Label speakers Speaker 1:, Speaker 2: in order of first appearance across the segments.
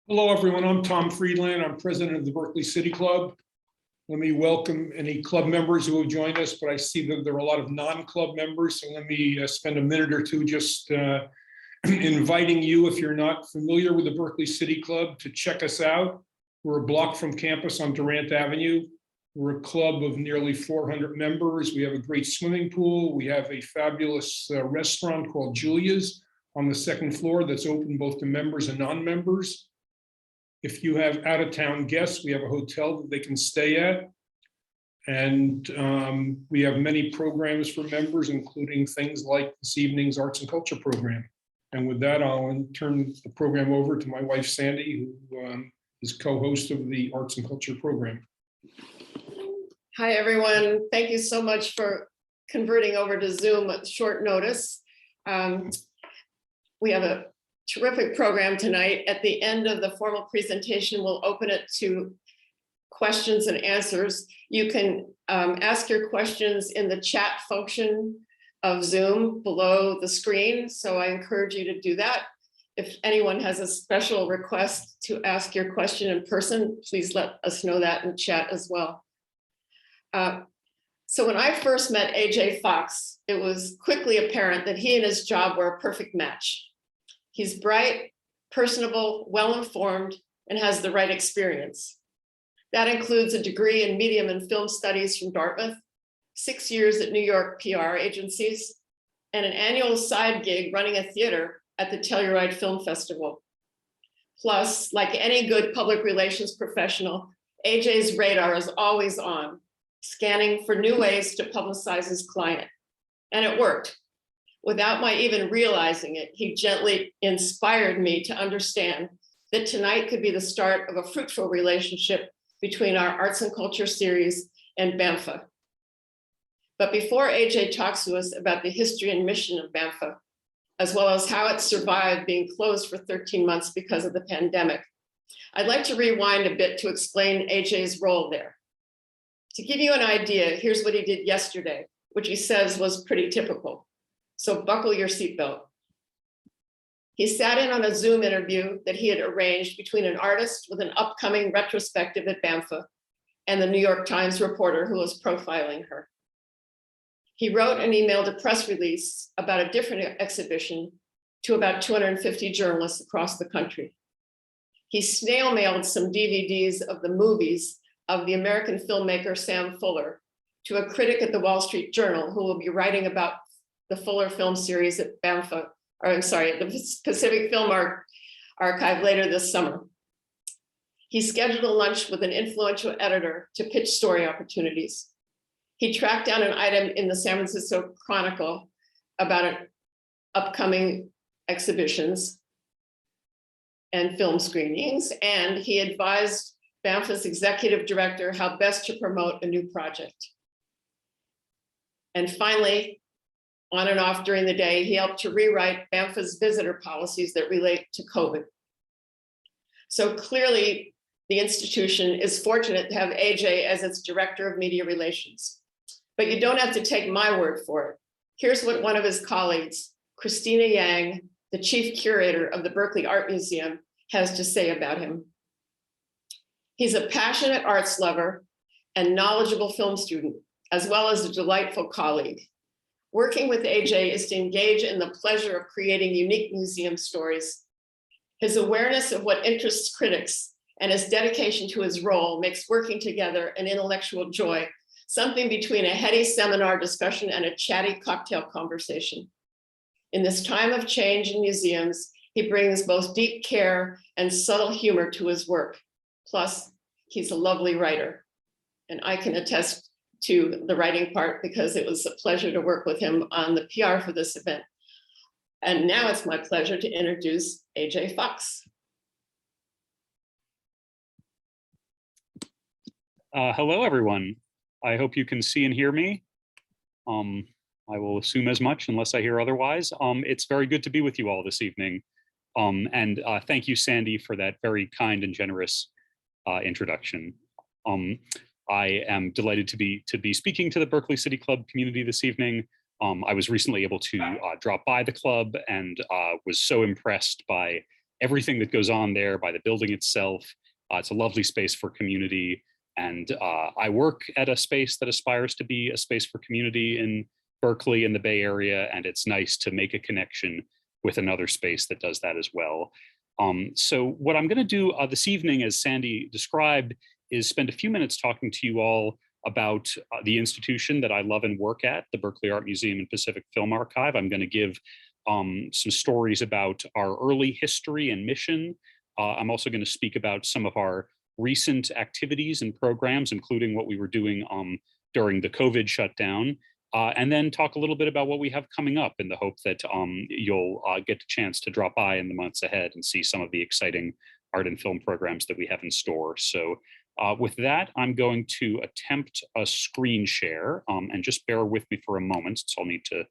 Speaker 1: Hello, everyone. I'm Tom Friedland. I'm president of the Berkeley City Club. Let me welcome any club members who have joined us, but I see that there are a lot of non-club members, so let me spend a minute or two just inviting you, if you're not familiar with the Berkeley City Club, to check us out. We're a block from campus on Durant Avenue. We're a club of nearly 400 members. We have a great swimming pool. We have a fabulous restaurant called Julia's on the second floor that's open both to members and non-members. If you have out-of-town guests, we have a hotel that they can stay at. And we have many programs for members, including things like this evening's arts and culture program. And with that, I'll turn the program over to my wife, Sandy, who is co-host of the arts and culture program.
Speaker 2: Hi, everyone. Thank you so much for converting over to Zoom at short notice. We have a terrific program tonight. At the end of the formal presentation, we'll open it to questions and answers. You can ask your questions in the chat function of Zoom below the screen. So I encourage you to do that. If anyone has a special request to ask your question in person, please let us know that in chat as well. So when I first met AJ Fox, it was quickly apparent that he and his job were a perfect match. He's bright, personable, well-informed, and has the right experience. That includes a degree in medium and film studies from Dartmouth, 6 years at New York PR agencies, and an annual side gig running a theater at the Telluride Film Festival. Plus, like any good public relations professional, AJ's radar is always on, scanning for new ways to publicize his client. And it worked. Without my even realizing it, he gently inspired me to understand that tonight could be the start of a fruitful relationship between our arts and culture series and BAMPFA. But before AJ talks to us about the history and mission of BAMPFA, as well as how it survived being closed for 13 months because of the pandemic, I'd like to rewind a bit to explain AJ's role there. To give you an idea, here's what he did yesterday, which he says was pretty typical. So buckle your seatbelt. He sat in on a Zoom interview that he had arranged between an artist with an upcoming retrospective at BAMPFA and the New York Times reporter who was profiling her. He wrote and emailed a press release about a different exhibition to about 250 journalists across the country. He snail mailed some DVDs of the movies of the American filmmaker Sam Fuller to a critic at the Wall Street Journal who will be writing about the Fuller film series at BAMPFA, or I'm sorry, at the Pacific Film Archive later this summer. He scheduled a lunch with an influential editor to pitch story opportunities. He tracked down an item in the San Francisco Chronicle about upcoming exhibitions and film screenings, and he advised BAMPFA's executive director how best to promote a new project. And finally, on and off during the day, he helped to rewrite BAMPFA's visitor policies that relate to COVID. So clearly, the institution is fortunate to have AJ as its director of media relations. But you don't have to take my word for it. Here's what one of his colleagues, Christina Yang, the chief curator of the Berkeley Art Museum, has to say about him. He's a passionate arts lover and knowledgeable film student, as well as a delightful colleague. Working with AJ is to engage in the pleasure of creating unique museum stories. His awareness of what interests critics and his dedication to his role makes working together an intellectual joy, something between a heady seminar discussion and a chatty cocktail conversation. In this time of change in museums, he brings both deep care and subtle humor to his work. Plus, he's a lovely writer. And I can attest to the writing part because it was a pleasure to work with him on the PR for this event. And now it's my pleasure to introduce AJ Fox.
Speaker 3: Hello, everyone. I hope you can see and hear me. I will assume as much unless I hear otherwise. It's very good to be with you all this evening. And thank you, Sandy, for that very kind and generous introduction. I am delighted to be speaking to the Berkeley City Club community this evening. I was recently able to drop by the club and was so impressed by everything that goes on there, by the building itself. It's a lovely space for community. And I work at a space that aspires to be a space for community in Berkeley in the Bay Area. And it's nice to make a connection with another space that does that as well. So what I'm going to do this evening, as Sandy described, is spend a few minutes talking to you all about the institution that I love and work at, the Berkeley Art Museum and Pacific Film Archive. I'm going to give some stories about our early history and mission. I'm also going to speak about some of our recent activities and programs, including what we were doing during the COVID shutdown, and then talk a little bit about what we have coming up in the hope that you'll get a chance to drop by in the months ahead and see some of the exciting art and film programs that we have in store. So with that, I'm going to attempt a screen share, and just bear with me for a moment. So I'll need to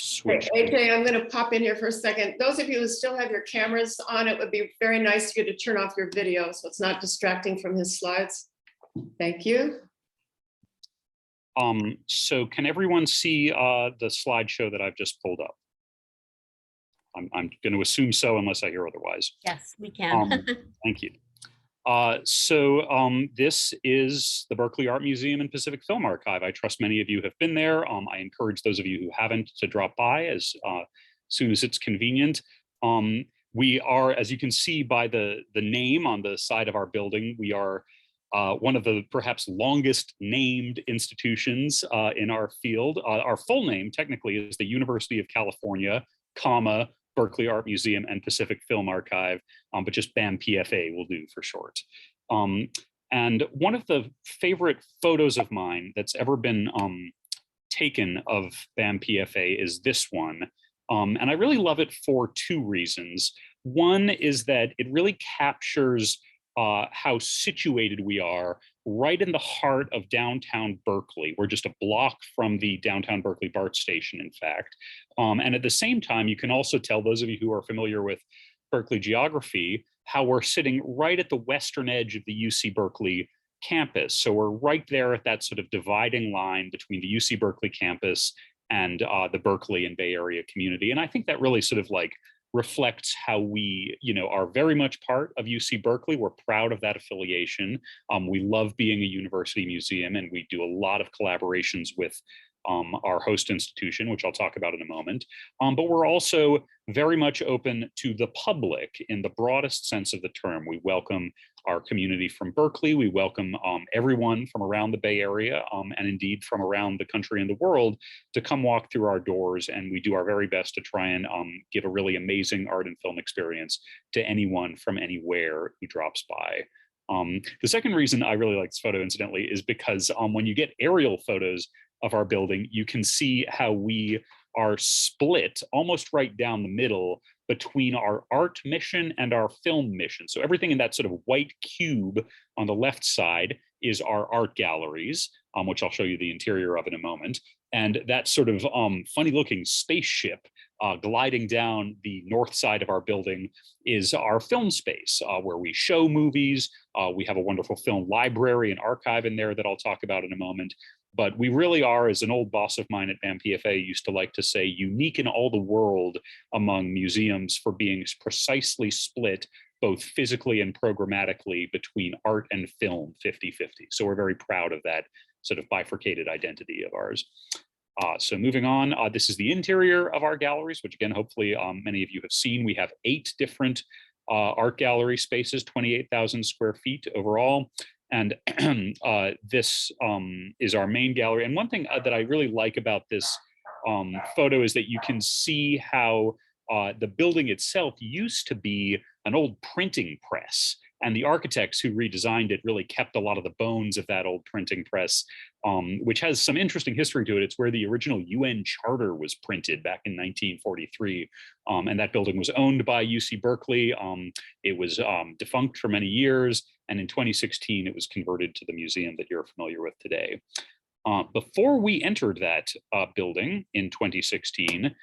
Speaker 3: switch.
Speaker 2: AJ, I'm going to pop in here for a second. Those of you who still have your cameras on, it would be very nice for you to turn off your video so it's not distracting from his slides. Thank you.
Speaker 3: So can everyone see the slideshow that I've just pulled up? I'm going to assume so unless I hear otherwise.
Speaker 4: Yes, we can.
Speaker 3: Thank you. So this is the Berkeley Art Museum and Pacific Film Archive. I trust many of you have been there. I encourage those of you who haven't to drop by as soon as it's convenient. We are, as you can see by the name on the side of our building, we are one of the perhaps longest named institutions in our field. Our full name technically is the University of California, Berkeley Art Museum and Pacific Film Archive, but just BAMPFA will do for short. And one of the favorite photos of mine that's ever been taken of BAMPFA is this one. And I really love it for two reasons. One is that it really captures how situated we are right in the heart of downtown Berkeley. We're just a block from the downtown Berkeley BART station, in fact. And at the same time, you can also tell, those of you who are familiar with Berkeley geography, how we're sitting right at the western edge of the UC Berkeley campus. So we're right there at that sort of dividing line between the UC Berkeley campus and the Berkeley and Bay Area community. And I think that really sort of like reflects how we, are very much part of UC Berkeley. We're proud of that affiliation. We love being a university museum, and we do a lot of collaborations with our host institution, which I'll talk about in a moment. But we're also very much open to the public in the broadest sense of the term. We welcome our community from Berkeley. We welcome everyone from around the Bay Area and indeed from around the country and the world to come walk through our doors. And we do our very best to try and give a really amazing art and film experience to anyone from anywhere who drops by. The second reason I really like this photo, incidentally, is because when you get aerial photos of our building, you can see how we are split almost right down the middle between our art mission and our film mission. So everything in that sort of white cube on the left side is our art galleries, which I'll show you the interior of in a moment. And that sort of funny looking spaceship gliding down the north side of our building is our film space, where we show movies. We have a wonderful film library and archive in there that I'll talk about in a moment. But we really are, as an old boss of mine at BAMPFA used to like to say, unique in all the world among museums for being precisely split both physically and programmatically between art and film 50-50. So we're very proud of that sort of bifurcated identity of ours. So moving on, this is the interior of our galleries, which again, hopefully many of you have seen. We have 8 different art gallery spaces, 28,000 square feet overall. And this is our main gallery. And one thing that I really like about this photo is that you can see how the building itself used to be an old printing press. And the architects who redesigned it really kept a lot of the bones of that old printing press, which has some interesting history to it. It's where the original UN Charter was printed back in 1943. And that building was owned by UC Berkeley. It was defunct for many years. And in 2016, it was converted to the museum that you're familiar with today. Before we entered that building in 2016,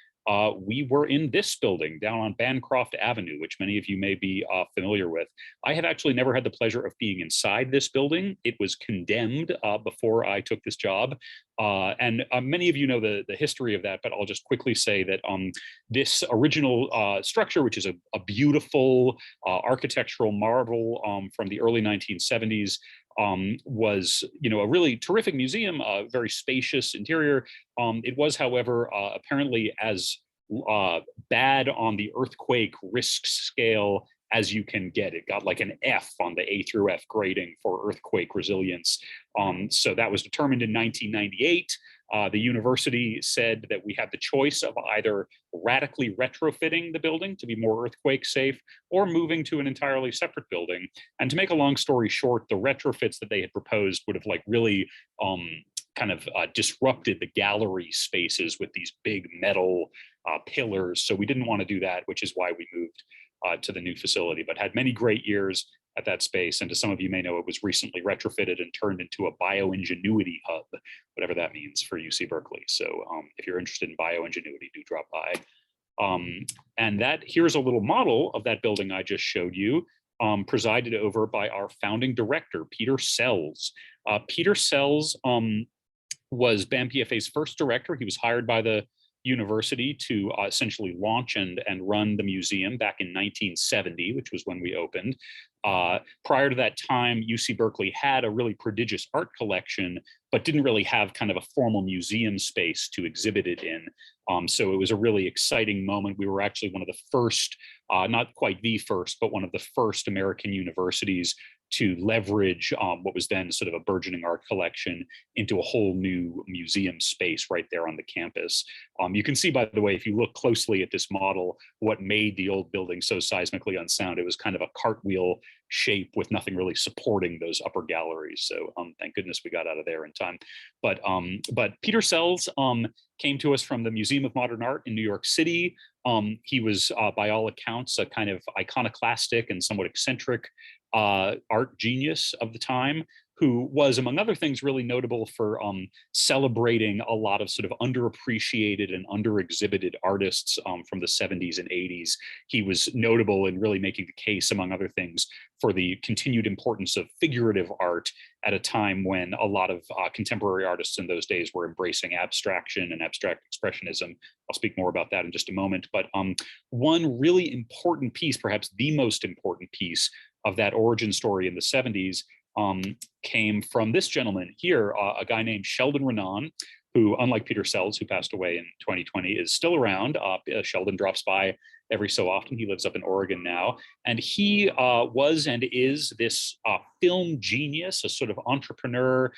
Speaker 3: we were in this building down on Bancroft Avenue, which many of you may be familiar with. I have actually never had the pleasure of being inside this building. It was condemned before I took this job. And many of you know the history of that, but I'll just quickly say that this original structure, which is a beautiful architectural marvel from the early 1970s, was, a really terrific museum, very spacious interior. It was, however, apparently as bad on the earthquake risk scale as you can get. It got like an F on the A through F grading for earthquake resilience. So that was determined in 1998. The university said that we had the choice of either radically retrofitting the building to be more earthquake safe or moving to an entirely separate building. And to make a long story short, the retrofits that they had proposed would have like really disrupted the gallery spaces with these big metal pillars. So we didn't want to do that, which is why we moved to the new facility, but had many great years at that space. And as some of you may know, it was recently retrofitted and turned into a bioingenuity hub, whatever that means for UC Berkeley. So if you're interested in bioingenuity, do drop by. And here's a little model of that building I just showed you, presided over by our founding director, Peter Sells. Peter Sells was BAMPFA's first director. He was hired by the university to essentially launch and run the museum back in 1970, which was when we opened. Prior to that time, UC Berkeley had a really prodigious art collection, but didn't really have kind of a formal museum space to exhibit it in. So it was a really exciting moment. We were actually one of the first, not quite the first, but one of the first American universities to leverage what was then sort of a burgeoning art collection into a whole new museum space right there on the campus. You can see, by the way, if you look closely at this model, what made the old building so seismically unsound. It was kind of a cartwheel shape with nothing really supporting those upper galleries. So thank goodness we got out of there in time. But Peter Sells came to us from the Museum of Modern Art in New York City. He was, by all accounts, a kind of iconoclastic and somewhat eccentric art genius of the time, who was, among other things, really notable for celebrating a lot of sort of underappreciated and under-exhibited artists from the 70s and 80s. He was notable in really making the case, among other things, for the continued importance of figurative art at a time when a lot of contemporary artists in those days were embracing abstraction and abstract expressionism. I'll speak more about that in just a moment. But one really important piece, perhaps the most important piece of that origin story in the 70s, came from this gentleman here, a guy named Sheldon Renan, who, unlike Peter Sells, who passed away in 2020, is still around. Sheldon drops by every so often. He lives up in Oregon now. And he was and is this film genius, a sort of entrepreneur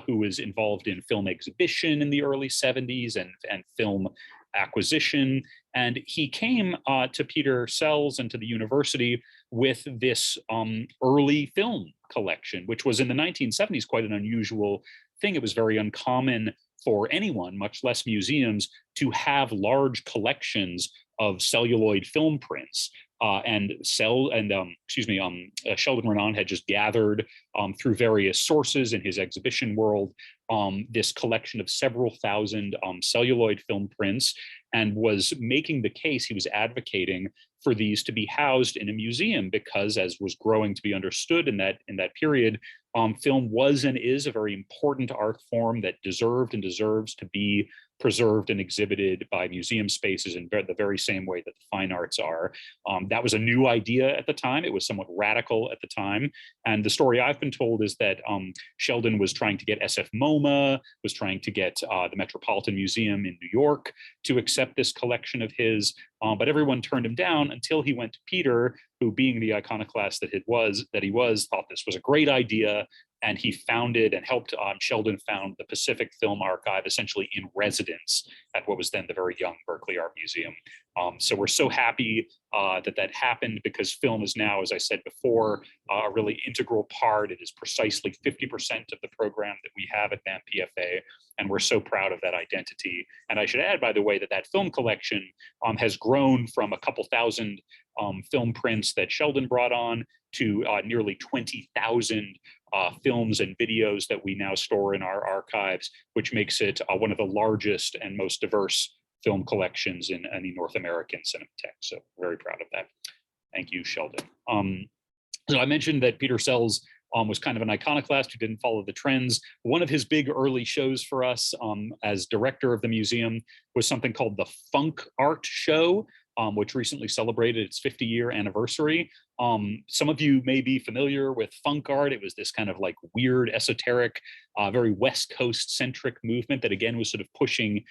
Speaker 3: who was involved in film exhibition in the early 70s and film acquisition. And he came to Peter Sells and to the university with this early film collection, which was in the 1970s quite an unusual thing. It was very uncommon for anyone, much less museums, to have large collections of celluloid film prints. Sheldon Renan had just gathered through various sources in his exhibition world this collection of several thousand celluloid film prints, and was making the case, he was advocating for these to be housed in a museum, because, as was growing to be understood in that period, film was and is a very important art form that deserved and deserves to be preserved and exhibited by museum spaces in the very same way that the fine arts are. That was a new idea at the time. It was somewhat radical at the time. And the story I've been told is that Sheldon was trying to get SF MoMA, was trying to get the Metropolitan Museum in New York to accept this collection of his, but everyone turned him down until he went to Peter, who, being the iconoclast that he was, thought this was a great idea. And he founded and helped Sheldon found the Pacific Film Archive, essentially in residence at what was then the very young Berkeley Art Museum. So we're so happy that happened, because film is now, as I said before, a really integral part. It is precisely 50% of the program that we have at BAMPFA, and we're so proud of that identity. And I should add, by the way, that film collection has grown from a couple thousand film prints that Sheldon brought on to nearly 20,000 films and videos that we now store in our archives, which makes it one of the largest and most diverse film collections in any North American cinematheque. So very proud of that. Thank you, Sheldon. So I mentioned that Peter Sells was kind of an iconoclast who didn't follow the trends. One of his big early shows for us as director of the museum was something called the Funk Art Show, which recently celebrated its 50-year anniversary. Some of you may be familiar with funk art. It was this kind of like weird, esoteric, very West Coast centric movement that again was sort of pushing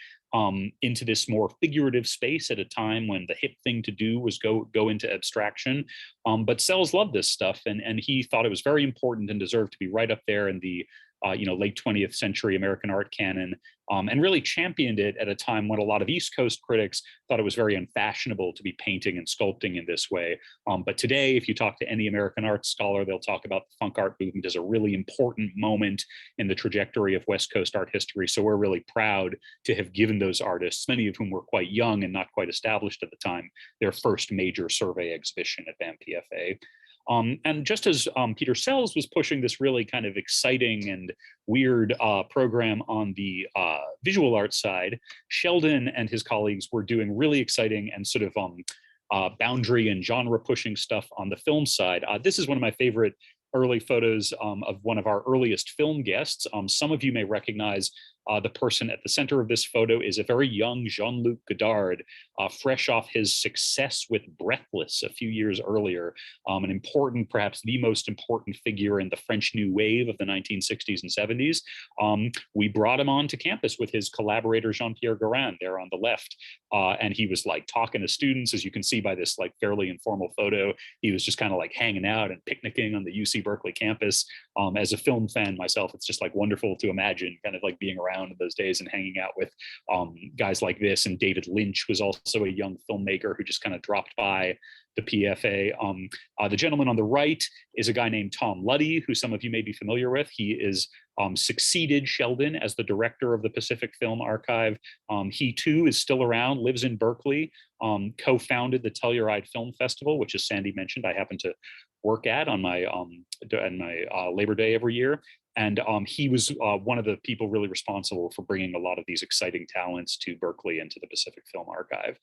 Speaker 3: into this more figurative space at a time when the hip thing to do was go into abstraction. But Sells loved this stuff, and he thought it was very important and deserved to be right up there in the late 20th century American art canon, and really championed it at a time when a lot of East Coast critics thought it was very unfashionable to be painting and sculpting in this way. But today, if you talk to any American art scholar, they'll talk about the funk art movement as a really important moment in the trajectory of West Coast art history. So we're really proud to have given those artists, many of whom were quite young and not quite established at the time, their first major survey exhibition at BAMPFA. And just as Peter Sells was pushing this really kind of exciting and weird program on the visual art side, Sheldon and his colleagues were doing really exciting and sort of boundary and genre pushing stuff on the film side. This is one of my favorite early photos of one of our earliest film guests. Some of you may recognize the person at the center of this photo is a very young Jean-Luc Godard, fresh off his success with Breathless a few years earlier, an important, perhaps the most important figure in the French New Wave of the 1960s and 70s. We brought him onto campus with his collaborator, Jean-Pierre Guérin, there on the left. And he was like talking to students, as you can see by this like fairly informal photo. He was just kind of like hanging out and picnicking on the UC Berkeley campus. As a film fan myself, it's just like wonderful to imagine kind of like being around in those days and hanging out with guys like this. And David Lynch was also a young filmmaker who just kind of dropped by the PFA. The gentleman on the right is a guy named Tom Luddy, who some of you may be familiar with. He is succeeded Sheldon as the director of the Pacific Film Archive. He too is still around, lives in Berkeley, co-founded the Telluride Film Festival, which as Sandy mentioned, I happen to work at on my Labor Day every year. And he was one of the people really responsible for bringing a lot of these exciting talents to Berkeley and to the Pacific Film Archive.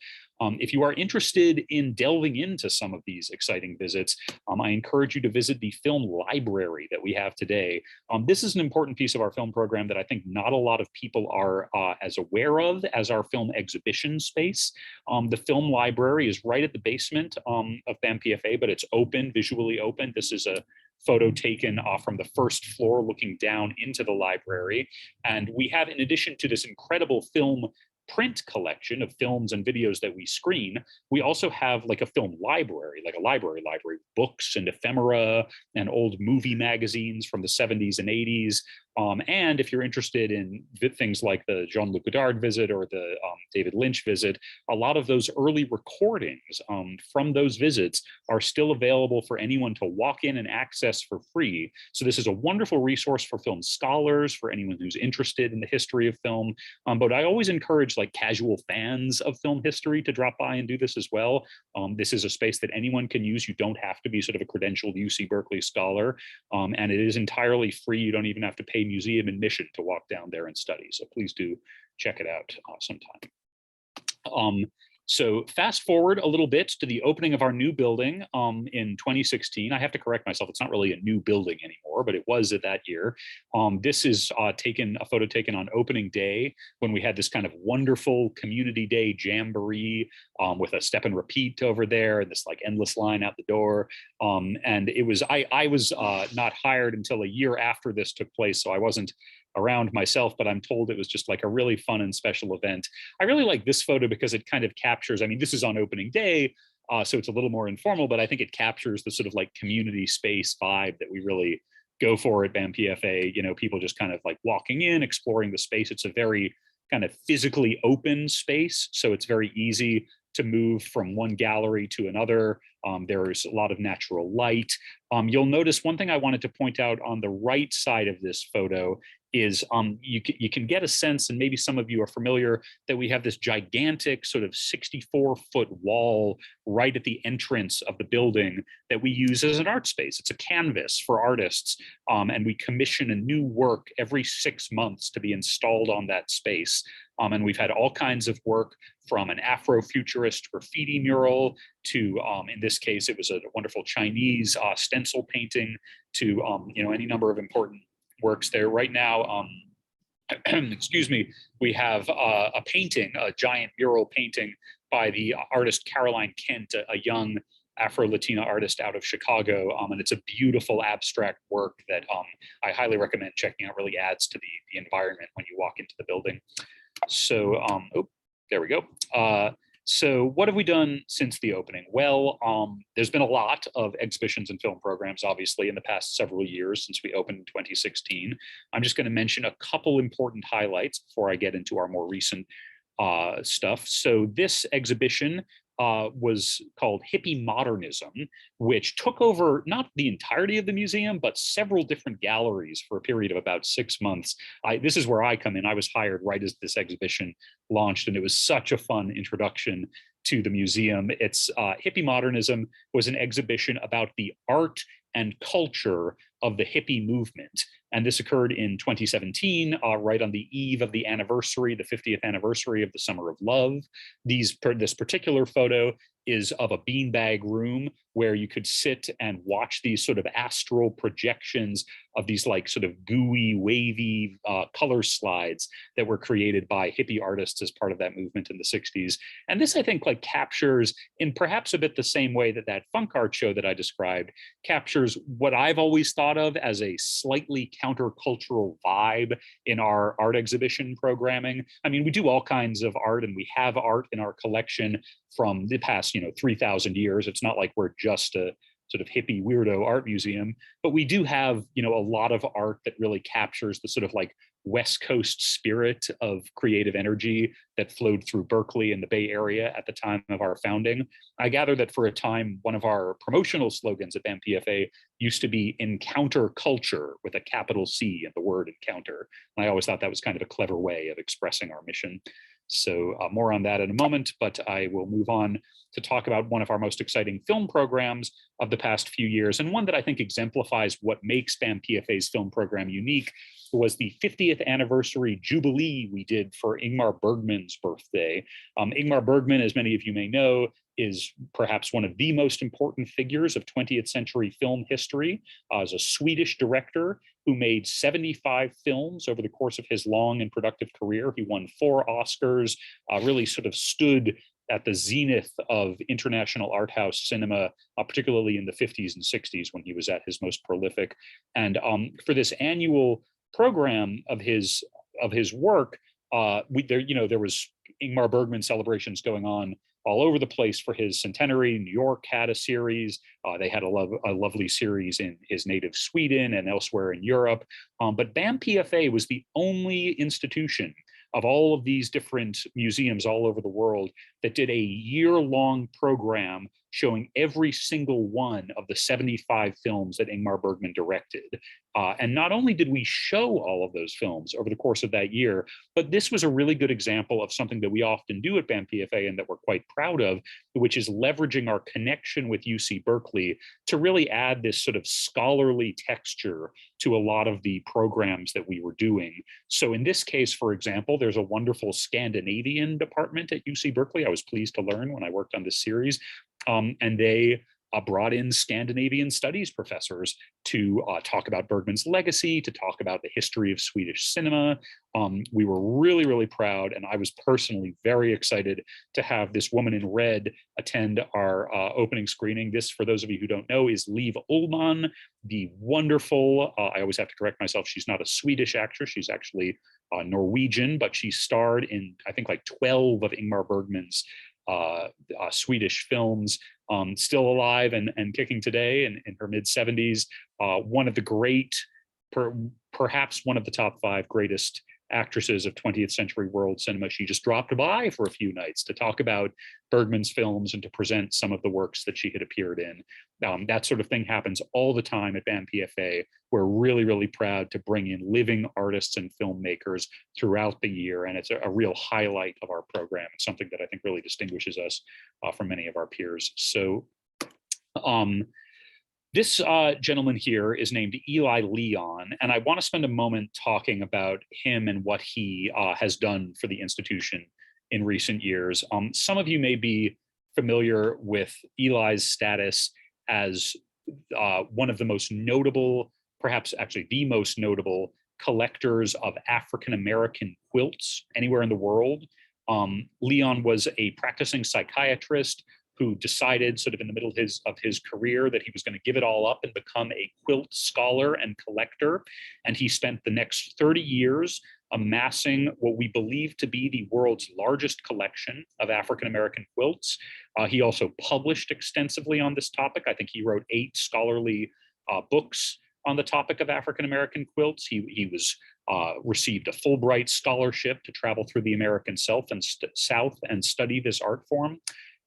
Speaker 3: If you are interested in delving into some of these exciting visits, I encourage you to visit the film library that we have today. This is an important piece of our film program that I think not a lot of people are as aware of as our film exhibition space. The film library is right at the basement of BAMPFA, but it's open, visually open. This is a photo taken from the first floor looking down into the library. And we have, in addition to this incredible film print collection of films and videos that we screen, we also have like a film library, like a library, books and ephemera and old movie magazines from the 70s and 80s. And if you're interested in things like the Jean-Luc Godard visit or the David Lynch visit, a lot of those early recordings from those visits are still available for anyone to walk in and access for free. So this is a wonderful resource for film scholars, for anyone who's interested in the history of film. But I always encourage like casual fans of film history to drop by and do this as well. This is a space that anyone can use. You don't have to be sort of a credentialed UC Berkeley scholar, and it is entirely free. You don't even have to pay museum admission to walk down there and study. So please do check it out sometime. So fast forward a little bit to the opening of our new building in 2016. I have to correct myself. It's not really a new building anymore, but it was at that year. This is a photo taken on opening day when we had this kind of wonderful community day jamboree with a step and repeat over there and this like endless line out the door. And it was, I was not hired until a year after this took place, so I wasn't around myself, but I'm told it was just like a really fun and special event. I really like this photo because it kind of captures, I mean, this is on opening day, so it's a little more informal, but I think it captures the sort of like community space vibe that we really go for at BAMPFA. You know, people just kind of like walking in, exploring the space. It's a very kind of physically open space, so it's very easy to move from one gallery to another. There's a lot of natural light. You'll notice one thing I wanted to point out on the right side of this photo is you can get a sense, and maybe some of you are familiar, that we have this gigantic sort of 64-foot wall right at the entrance of the building that we use as an art space. It's a canvas for artists, and we commission a new work every 6 months to be installed on that space. And we've had all kinds of work, from an Afrofuturist graffiti mural to, in this case, it was a wonderful Chinese stencil painting, to any number of important works there. Right now, excuse me, we have a painting, a giant mural painting by the artist Caroline Kent, a young Afro-Latina artist out of Chicago, and it's a beautiful abstract work that I highly recommend checking out. Really adds to the environment when you walk into the building. So, oh, there we go. So what have we done since the opening? Well, there's been a lot of exhibitions and film programs, obviously, in the past several years since we opened in 2016. I'm just going to mention a couple important highlights before I get into our more recent stuff. So this exhibition was called Hippie Modernism, which took over not the entirety of the museum, but several different galleries for a period of about 6 months. This is where I come in. I was hired right as this exhibition launched, and it was such a fun introduction to the museum. It's Hippie Modernism was an exhibition about the art and culture of the hippie movement. And this occurred in 2017, right on the eve of the anniversary, the 50th anniversary of the Summer of Love. This particular photo is of a beanbag room where you could sit and watch these sort of astral projections of these like sort of gooey, wavy color slides that were created by hippie artists as part of that movement in the 60s. And this, I think, like captures, in perhaps a bit the same way that that funk art show that I described captures what I've always thought of as a slightly countercultural vibe in our art exhibition programming. I mean, we do all kinds of art, and we have art in our collection from the past, 3,000 years. It's not like we're just a sort of hippie weirdo art museum, but we do have, a lot of art that really captures the sort of like West Coast spirit of creative energy that flowed through Berkeley and the Bay Area at the time of our founding. I gather that for a time, one of our promotional slogans at BAMPFA used to be encounter culture with a capital C in the word encounter. And I always thought that was kind of a clever way of expressing our mission. So more on that in a moment, but I will move on to talk about one of our most exciting film programs of the past few years, and one that I think exemplifies what makes BAMPFA's film program unique. Was the 50th anniversary jubilee we did for Ingmar Bergman's birthday. Ingmar Bergman, as many of you may know, is perhaps one of the most important figures of 20th century film history, as a Swedish director who made 75 films over the course of his long and productive career. He won 4 Oscars, really sort of stood at the zenith of international art house cinema, particularly in the 50s and 60s when he was at his most prolific. And for this annual program of his work, there was Ingmar Bergman celebrations going on all over the place for his centenary. New York had a series. They had a lovely series in his native Sweden and elsewhere in Europe. But BAMPFA was the only institution of all of these different museums all over the world that did a year-long program showing every single one of the 75 films that Ingmar Bergman directed. And not only did we show all of those films over the course of that year, but this was a really good example of something that we often do at BAMPFA and that we're quite proud of, which is leveraging our connection with UC Berkeley to really add this sort of scholarly texture to a lot of the programs that we were doing. So in this case, for example, there's a wonderful Scandinavian department at UC Berkeley. I was pleased to learn when I worked on this series. And they brought in Scandinavian studies professors to talk about Bergman's legacy, to talk about the history of Swedish cinema. We were really, really proud, and I was personally very excited to have this woman in red attend our opening screening. This, for those of you who don't know, is Liv Ullmann, the wonderful, I always have to correct myself, she's not a Swedish actress, she's actually Norwegian, but she starred in, I think, like 12 of Ingmar Bergman's Swedish films, still alive and kicking today in her mid-70s. One of the great, perhaps one of the top 5 greatest actresses of 20th century world cinema. She just dropped by for a few nights to talk about Bergman's films and to present some of the works that she had appeared in. That sort of thing happens all the time at BAMPFA. We're really, really proud to bring in living artists and filmmakers throughout the year, and it's a real highlight of our program and something that I think really distinguishes us from many of our peers. So this gentleman here is named Eli Leon, and I want to spend a moment talking about him and what he has done for the institution in recent years. Some of you may be familiar with Eli's status as one of the most notable, perhaps actually the most notable collectors of African-American quilts anywhere in the world. Leon was a practicing psychiatrist who decided sort of in the middle of his career that he was going to give it all up and become a quilt scholar and collector. And he spent the next 30 years amassing what we believe to be the world's largest collection of African-American quilts. He also published extensively on this topic. I think he wrote 8 scholarly books on the topic of African-American quilts. He was received a Fulbright scholarship to travel through the American South and study this art form.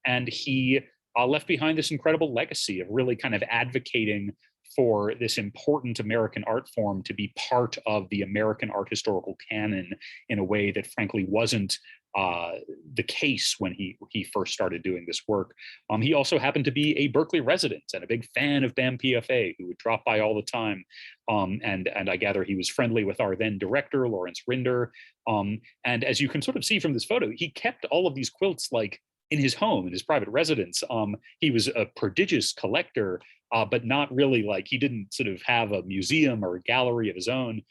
Speaker 3: And he left behind this incredible legacy of really kind of advocating for this important American art form to be part of the American art historical canon in a way that frankly wasn't the case when he first started doing this work. He also happened to be a Berkeley resident and a big fan of BAMPFA, who would drop by all the time. And I gather he was friendly with our then director, Lawrence Rinder. And as you can sort of see from this photo, he kept all of these quilts like in his home, in his private residence. He was a prodigious collector, but not really like, he didn't sort of have a museum or a gallery of his own.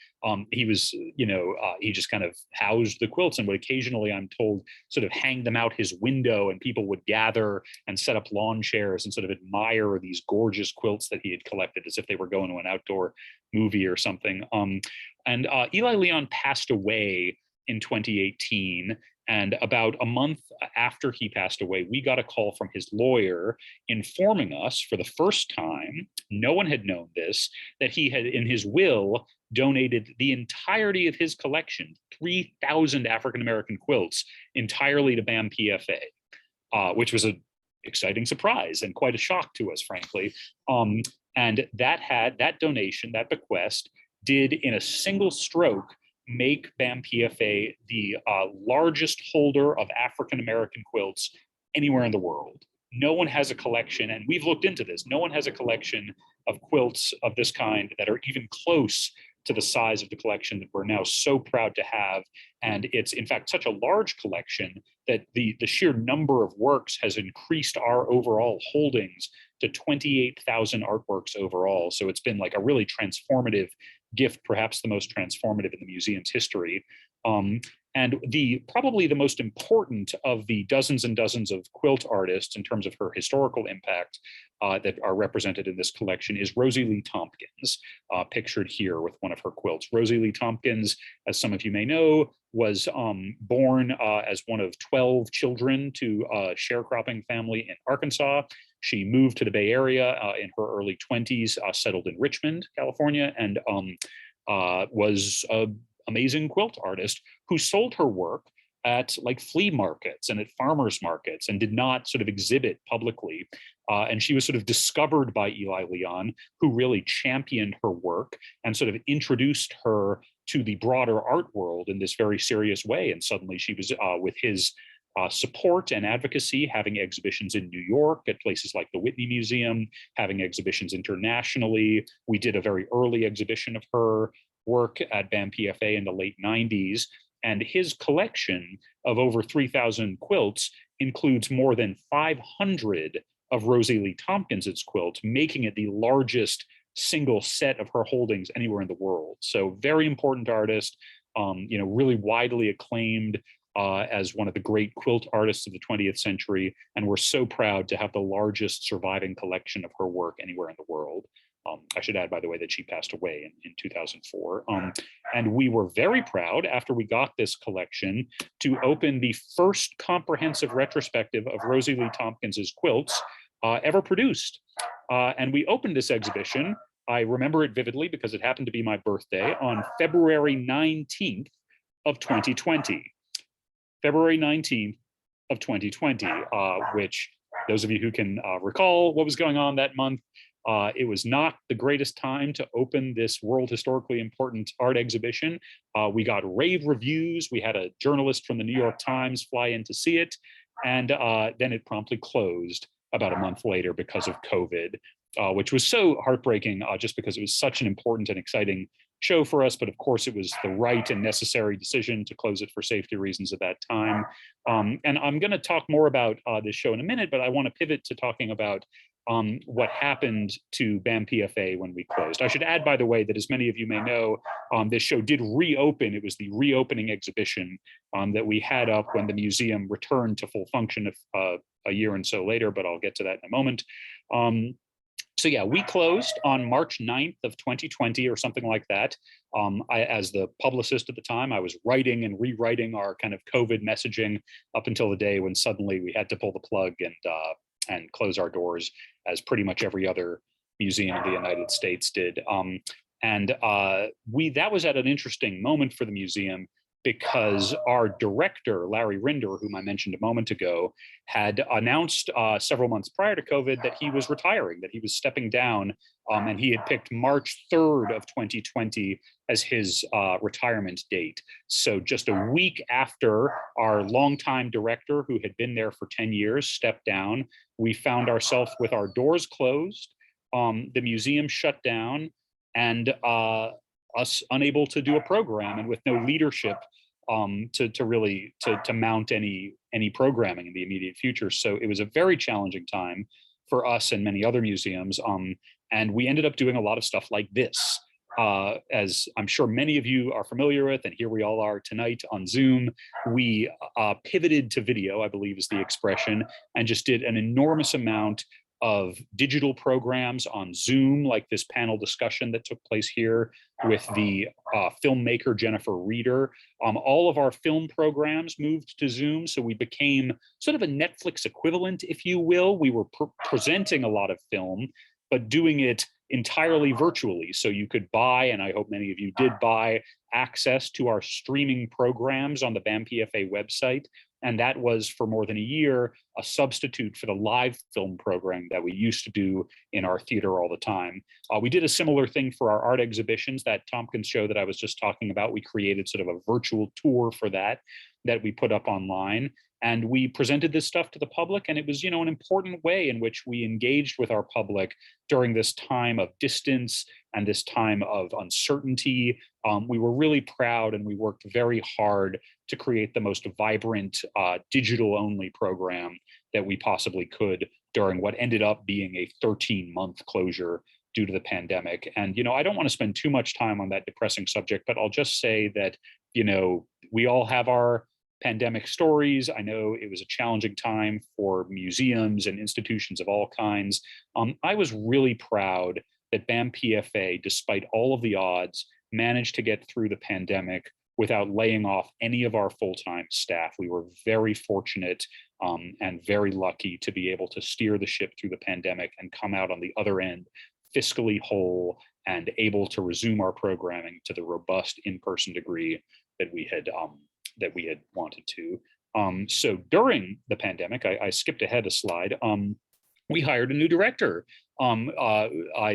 Speaker 3: He was, he just kind of housed the quilts and would occasionally, I'm told, sort of hang them out his window, and people would gather and set up lawn chairs and sort of admire these gorgeous quilts that he had collected as if they were going to an outdoor movie or something. And Eli Leon passed away in 2018. And about a month after he passed away, we got a call from his lawyer informing us for the first time, no one had known this, that he had in his will donated the entirety of his collection, 3,000 African-American quilts, entirely to BAMPFA, which was an exciting surprise and quite a shock to us, frankly. And that donation, that bequest, did in a single stroke make BAMPFA the largest holder of African-American quilts anywhere in the world. No one has a collection, and we've looked into this, no one has a collection of quilts of this kind that are even close to the size of the collection that we're now so proud to have. And it's in fact such a large collection that the sheer number of works has increased our overall holdings to 28,000 artworks overall. So it's been like a really transformative gift, perhaps the most transformative in the museum's history. And probably the most important of the dozens and dozens of quilt artists in terms of her historical impact that are represented in this collection is Rosie Lee Tompkins, pictured here with one of her quilts. Rosie Lee Tompkins, as some of you may know, was born as one of 12 children to a sharecropping family in Arkansas. She moved to the Bay Area in her early 20s, settled in Richmond, California, and was an amazing quilt artist who sold her work at like flea markets and at farmers markets and did not sort of exhibit publicly. And she was sort of discovered by Eli Leon, who really championed her work and sort of introduced her to the broader art world in this very serious way. And suddenly she was with his support and advocacy, having exhibitions in New York at places like the Whitney Museum, having exhibitions internationally. We did a very early exhibition of her work at BAMPFA in the late 90s. And his collection of over 3,000 quilts includes more than 500 of Rosie Lee Tompkins's quilts, making it the largest single set of her holdings anywhere in the world. So very important artist, really widely acclaimed as one of the great quilt artists of the 20th century. And we're so proud to have the largest surviving collection of her work anywhere in the world. I should add, by the way, that she passed away in 2004. And we were very proud, after we got this collection, to open the first comprehensive retrospective of Rosie Lee Tompkins's quilts ever produced. And we opened this exhibition, I remember it vividly because it happened to be my birthday, on February 19th, of 2020, February 19th of 2020, which those of you who can recall what was going on that month, it was not the greatest time to open this world historically important art exhibition. We got rave reviews. We had a journalist from the New York Times fly in to see it, and then it promptly closed about a month later because of COVID, which was so heartbreaking just because it was such an important and exciting show for us. But of course, it was the right and necessary decision to close it for safety reasons at that time. And I'm going to talk more about this show in a minute, but I want to pivot to talking about what happened to BAMPFA when we closed. I should add, by the way, that as many of you may know, this show did reopen. It was the reopening exhibition that we had up when the museum returned to full function a year and so later, but I'll get to that in a moment. So yeah, we closed on March 9th of 2020 or something like that. As the publicist at the time, I was writing and rewriting our kind of COVID messaging up until the day when suddenly we had to pull the plug and close our doors, as pretty much every other museum in the United States did. That was at an interesting moment for the museum, because our director, Larry Rinder, whom I mentioned a moment ago, had announced several months prior to COVID that he was retiring, that he was stepping down, and he had picked March 3rd of 2020 as his retirement date. So just a week after our longtime director, who had been there for 10 years, stepped down, we found ourselves with our doors closed, the museum shut down, and us unable to do a program and with no leadership to mount any programming in the immediate future. So it was a very challenging time for us and many other museums. And we ended up doing a lot of stuff like this. As I'm sure many of you are familiar with, and here we all are tonight on Zoom, we pivoted to video, I believe is the expression, and just did an enormous amount of digital programs on Zoom, like this panel discussion that took place here with the filmmaker Jennifer Reeder. All of our film programs moved to Zoom, so we became sort of a Netflix equivalent, if you will. We were presenting a lot of film, but doing it entirely virtually. So you could buy, and I hope many of you did buy, access to our streaming programs on the BAMPFA website. And that was, for more than a year, a substitute for the live film program that we used to do in our theater all the time. We did a similar thing for our art exhibitions, that Tompkins show that I was just talking about. We created sort of a virtual tour for that we put up online. And we presented this stuff to the public, and it was, an important way in which we engaged with our public during this time of distance and this time of uncertainty. We were really proud, and we worked very hard to create the most vibrant digital-only program that we possibly could during what ended up being a 13-month closure due to the pandemic. And, I don't want to spend too much time on that depressing subject, but I'll just say that, we all have our pandemic stories. I know it was a challenging time for museums and institutions of all kinds. I was really proud that BAMPFA, despite all of the odds, managed to get through the pandemic without laying off any of our full-time staff. We were very fortunate and very lucky to be able to steer the ship through the pandemic and come out on the other end fiscally whole and able to resume our programming to the robust in-person degree that we had wanted to. So during the pandemic, I skipped ahead a slide. We hired a new director.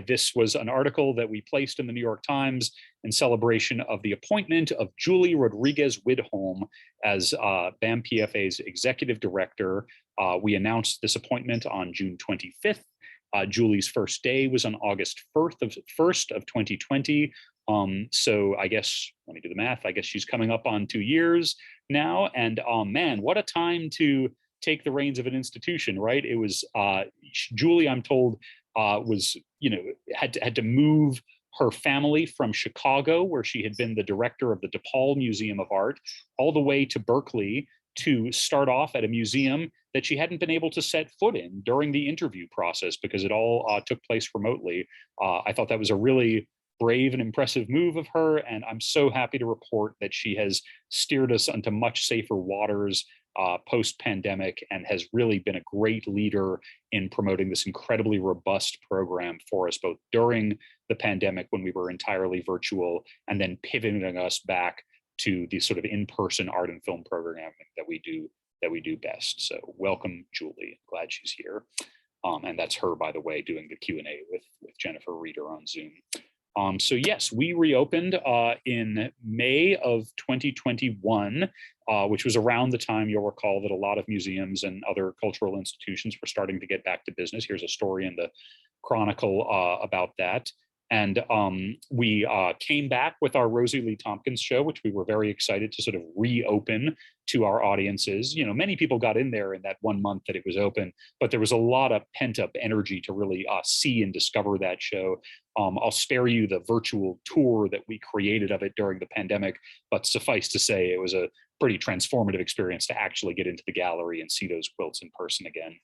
Speaker 3: This was an article that we placed in the New York Times in celebration of the appointment of Julie Rodriguez Widholm as BAMPFA's executive director. We announced this appointment on June 25th. Julie's first day was on August 1st of 2020. So I guess, let me do the math. I guess she's coming up on 2 years now. And man, what a time to take the reins of an institution, right? It was Julie, I'm told, was, had to move her family from Chicago, where she had been the director of the DePaul Museum of Art, all the way to Berkeley to start off at a museum that she hadn't been able to set foot in during the interview process because it all took place remotely. I thought that was a really brave and impressive move of her, and I'm so happy to report that she has steered us into much safer waters post-pandemic and has really been a great leader in promoting this incredibly robust program for us, both during the pandemic when we were entirely virtual and then pivoting us back to the sort of in-person art and film programming that we do best. So welcome, Julie. Glad she's here. And that's her, by the way, doing the Q&A with Jennifer Reeder on Zoom. So yes, we reopened in May of 2021, which was around the time, you'll recall, that a lot of museums and other cultural institutions were starting to get back to business. Here's a story in the Chronicle about that. And we came back with our Rosie Lee Tompkins show, which we were very excited to sort of reopen to our audiences. You know, many people got in there in that 1 month that it was open, but there was a lot of pent up energy to really see and discover that show. I'll spare you the virtual tour that we created of it during the pandemic, but suffice to say, it was a pretty transformative experience to actually get into the gallery and see those quilts in person again.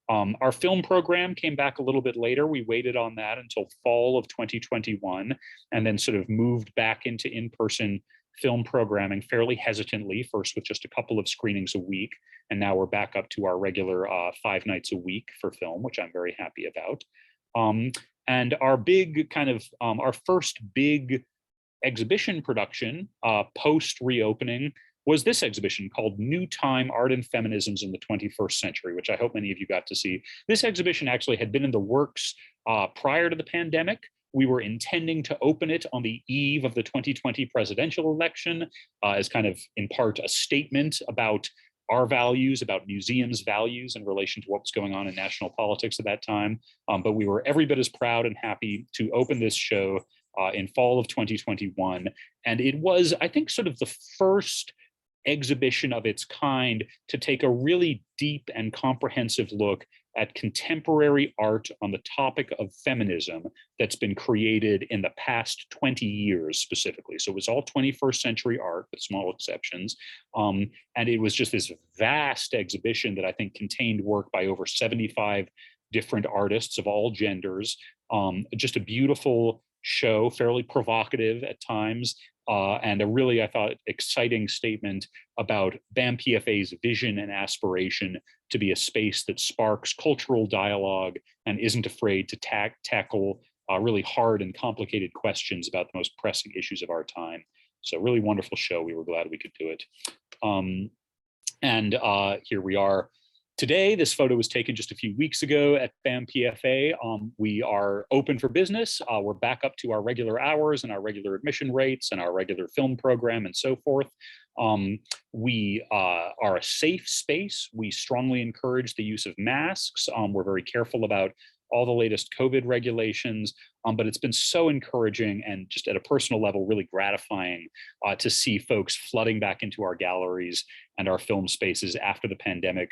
Speaker 3: Our film program came back a little bit later. We waited on that until fall of 2021 and then sort of moved back into in-person film programming fairly hesitantly, first with just a couple of screenings a week. And now we're back up to our regular 5 nights a week for film, which I'm very happy about. And our big kind of, our first big exhibition production post reopening was this exhibition called New Time: Art and Feminisms in the 21st Century, which I hope many of you got to see. This exhibition actually had been in the works prior to the pandemic. We were intending to open it on the eve of the 2020 presidential election as kind of, in part, a statement about our values, about museums' values in relation to what was going on in national politics at that time. But we were every bit as proud and happy to open this show in fall of 2021. And it was, I think, sort of the first exhibition of its kind to take a really deep and comprehensive look at contemporary art on the topic of feminism that's been created in the past 20 years specifically. So it was all 21st century art with small exceptions. And it was just this vast exhibition that I think contained work by over 75 different artists of all genders. Just a beautiful show, fairly provocative at times, and a really, I thought, exciting statement about BAMPFA's vision and aspiration to be a space that sparks cultural dialogue and isn't afraid to tackle really hard and complicated questions about the most pressing issues of our time. So really wonderful show. We were glad we could do it. And here we are today. This photo was taken just a few weeks ago at BAMPFA. We are open for business. We're back up to our regular hours and our regular admission rates and our regular film program and so forth. We are a safe space. We strongly encourage the use of masks. We're very careful about all the latest COVID regulations, but it's been so encouraging and just at a personal level, really gratifying to see folks flooding back into our galleries and our film spaces after the pandemic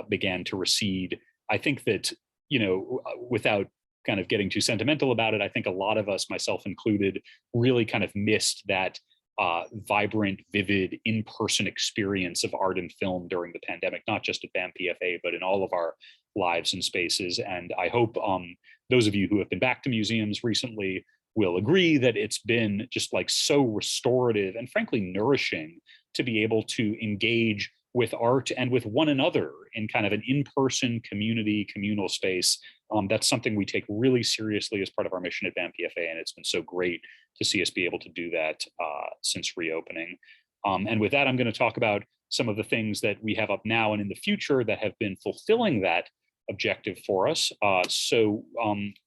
Speaker 3: began to recede. I think that, you know, without kind of getting too sentimental about it, I think a lot of us, myself included, really kind of missed that vibrant, vivid, in-person experience of art and film during the pandemic, not just at BAMPFA, but in all of our lives and spaces. And I hope those of you who have been back to museums recently will agree that it's been just like so restorative and frankly nourishing to be able to engage with art and with one another in kind of an in-person communal space. That's something we take really seriously as part of our mission at BAMPFA, and it's been so great to see us be able to do that since reopening. And with that, I'm going to talk about some of the things that we have up now and in the future that have been fulfilling that objective for us. So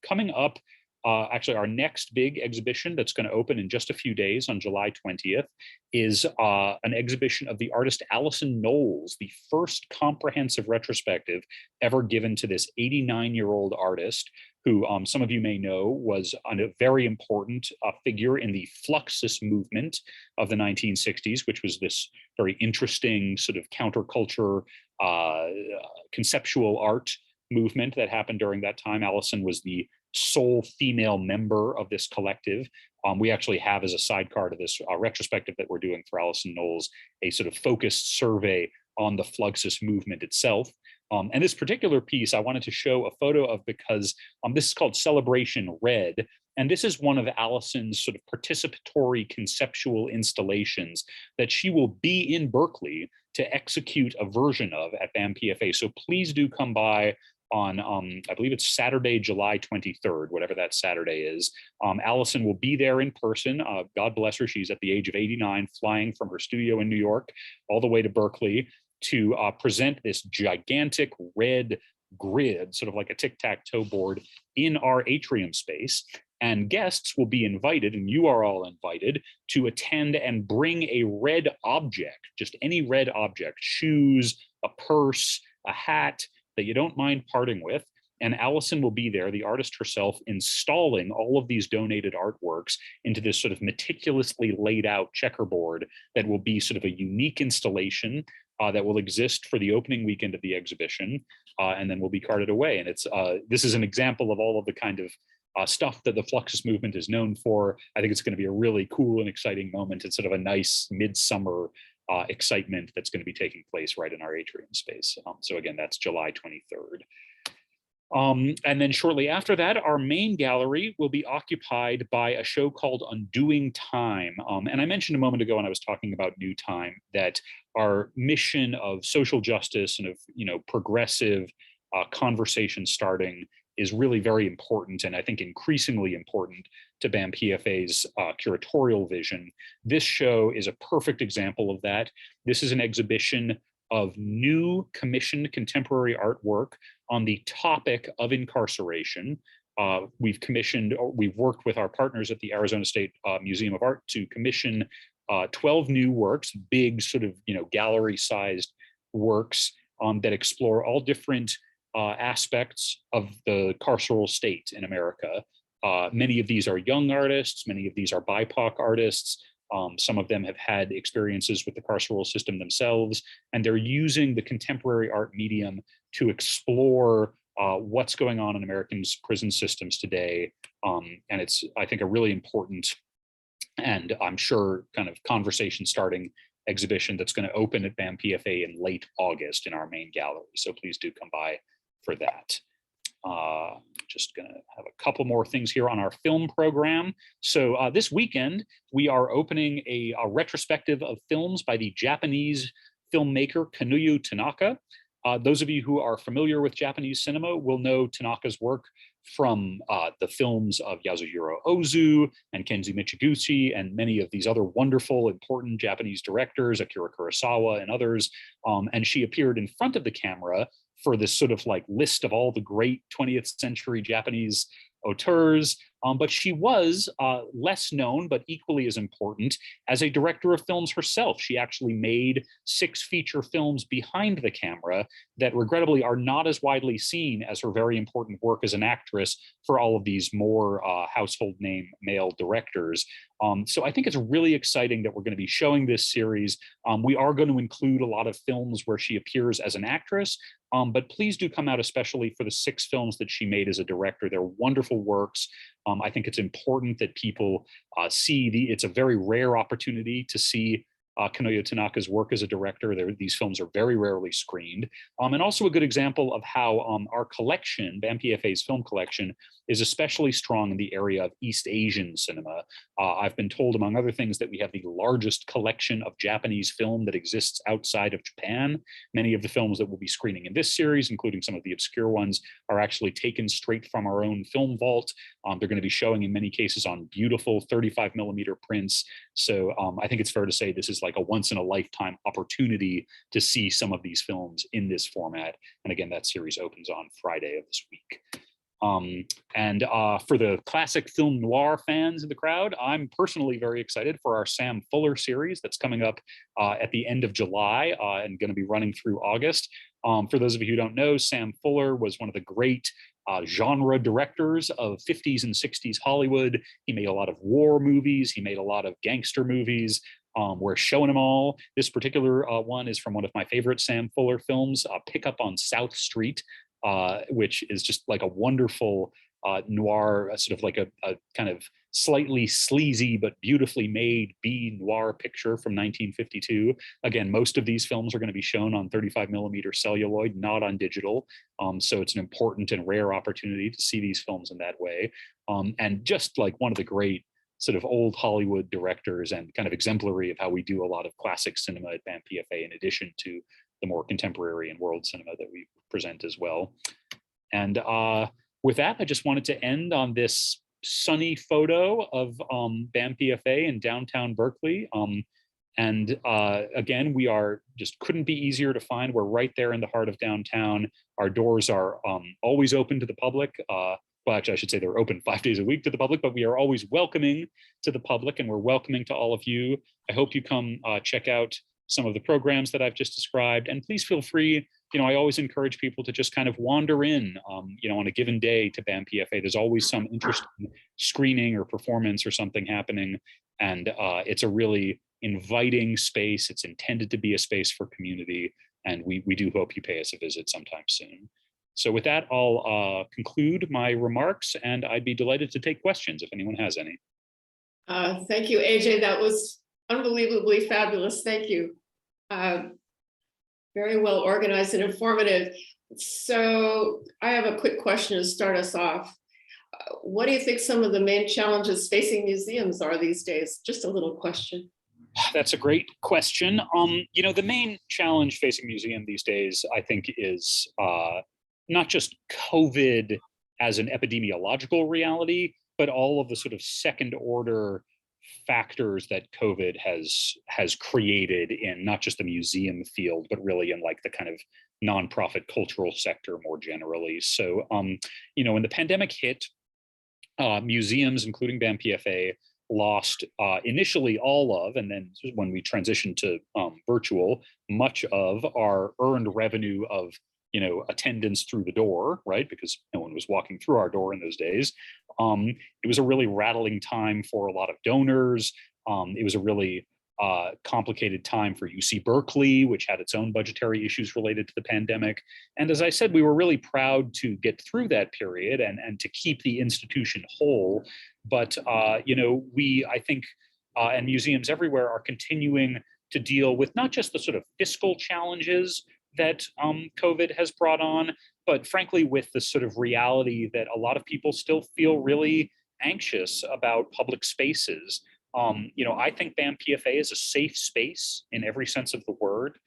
Speaker 3: coming up, actually our next big exhibition that's going to open in just a few days on July 20th is an exhibition of the artist Allison Knowles, the first comprehensive retrospective ever given to this 89-year-old artist who some of you may know was a very important figure in the Fluxus movement of the 1960s, which was this very interesting sort of counterculture conceptual art movement that happened during that time. Allison was the sole female member of this collective. We actually have, as a sidecar to this retrospective that we're doing for Allison Knowles, a sort of focused survey on the Fluxus movement itself. And this particular piece I wanted to show a photo of because this is called Celebration Red. And this is one of Allison's sort of participatory conceptual installations that she will be in Berkeley to execute a version of at BAMPFA. So please do come by on, I believe it's Saturday, July 23rd, whatever that Saturday is. Allison will be there in person. God bless her. She's at the age of 89, flying from her studio in New York all the way to Berkeley to present this gigantic red grid, sort of like a tic-tac-toe board, in our atrium space. And guests will be invited, and you are all invited, to attend and bring a red object, just any red object, shoes, a purse, a hat, that you don't mind parting with. And Allison will be there, the artist herself, installing all of these donated artworks into this sort of meticulously laid out checkerboard that will be sort of a unique installation that will exist for the opening weekend of the exhibition, and then will be carted away. And it's this is an example of all of the kind of stuff that the Fluxus movement is known for. I think it's going to be a really cool and exciting moment. It's sort of a nice midsummer excitement that's going to be taking place right in our atrium space. So again, that's July 23rd. And then shortly after that, our main gallery will be occupied by a show called Undoing Time. And I mentioned a moment ago when I was talking about New Time that our mission of social justice and of, you know, progressive conversation starting is really very important, and I think increasingly important to BAMPFA's curatorial vision. This show is a perfect example of that. This is an exhibition of new commissioned contemporary artwork on the topic of incarceration. We've worked with our partners at the Arizona State Museum of Art to commission 12 new works, big sort of, you know, gallery-sized works that explore all different aspects of the carceral state in America. Many of these are young artists, many of these are BIPOC artists. Some of them have had experiences with the carceral system themselves, and they're using the contemporary art medium to explore what's going on in Americans' prison systems today. And it's, I think, a really important and I'm sure kind of conversation starting exhibition that's going to open at BAMPFA in late August in our main gallery. So please do come by for that. Just going to have a couple more things here on our film program. So this weekend, we are opening a retrospective of films by the Japanese filmmaker Kinuyo Tanaka. Those of you who are familiar with Japanese cinema will know Tanaka's work from the films of Yasuhiro Ozu and Kenji Michiguchi and many of these other wonderful, important Japanese directors, Akira Kurosawa and others. And she appeared in front of the camera for this sort of like list of all the great 20th century Japanese auteurs. But she was less known, but equally as important as a director of films herself. She actually made 6 feature films behind the camera that regrettably are not as widely seen as her very important work as an actress for all of these more household name male directors. So I think it's really exciting that we're going to be showing this series. We are going to include a lot of films where she appears as an actress, but please do come out especially for the 6 films that she made as a director. They're wonderful works. I think it's important that people see it's a very rare opportunity to see Kinuyo Tanaka's work as a director. These films are very rarely screened. And also a good example of how our collection, BAMPFA's film collection, is especially strong in the area of East Asian cinema. I've been told, among other things, that we have the largest collection of Japanese film that exists outside of Japan. Many of the films that we'll be screening in this series, including some of the obscure ones, are actually taken straight from our own film vault. They're going to be showing in many cases on beautiful 35mm prints. So I think it's fair to say this is like a once-in-a-lifetime opportunity to see some of these films in this format. And again, that series opens on Friday of this week. And for the classic film noir fans in the crowd, I'm personally very excited for our Sam Fuller series that's coming up at the end of July and going to be running through August. For those of you who don't know, Sam Fuller was one of the great genre directors of 50s and 60s Hollywood. He made a lot of war movies. He made a lot of gangster movies. We're showing them all. This particular one is from one of my favorite Sam Fuller films, Pickup on South Street, which is just like a wonderful noir, sort of like a kind of slightly sleazy but beautifully made B noir picture from 1952. Again, most of these films are going to be shown on 35mm celluloid, not on digital. So it's an important and rare opportunity to see these films in that way. And just like one of the great sort of old Hollywood directors and kind of exemplary of how we do a lot of classic cinema at BAMPFA, in addition to the more contemporary and world cinema that we present as well. And with that, I just wanted to end on this sunny photo of BAMPFA in downtown Berkeley. And again, we are just couldn't be easier to find. We're right there in the heart of downtown. Our doors are always open to the public. Well, actually, I should say they're open 5 days a week to the public, but we are always welcoming to the public, and we're welcoming to all of you. I hope you come check out some of the programs that I've just described, and please feel free. I always encourage people to just kind of wander in, on a given day to BAMPFA. There's always some interesting screening or performance or something happening, and it's a really inviting space. It's intended to be a space for community, and we do hope you pay us a visit sometime soon. So with that, I'll conclude my remarks, and I'd be delighted to take questions if anyone has any.
Speaker 2: Thank you, AJ. That was unbelievably fabulous. Thank you. Very well organized and informative. So I have a quick question to start us off. What do you think some of the main challenges facing museums are these days? Just a little question.
Speaker 3: That's a great question. The main challenge facing museum these days, I think, is not just COVID as an epidemiological reality, but all of the sort of second order factors that COVID has created in not just the museum field, but really in like the kind of nonprofit cultural sector more generally. So, when the pandemic hit, museums, including BAMPFA, lost initially all of, and then when we transitioned to virtual, much of our earned revenue of attendance through the door, right? Because no one was walking through our door in those days. It was a really rattling time for a lot of donors. It was a really complicated time for UC Berkeley, which had its own budgetary issues related to the pandemic. And as I said, we were really proud to get through that period and to keep the institution whole. But, I think, and museums everywhere are continuing to deal with not just the sort of fiscal challenges that COVID has brought on, but frankly, with the sort of reality that a lot of people still feel really anxious about public spaces. I think BAMPFA is a safe space in every sense of the word.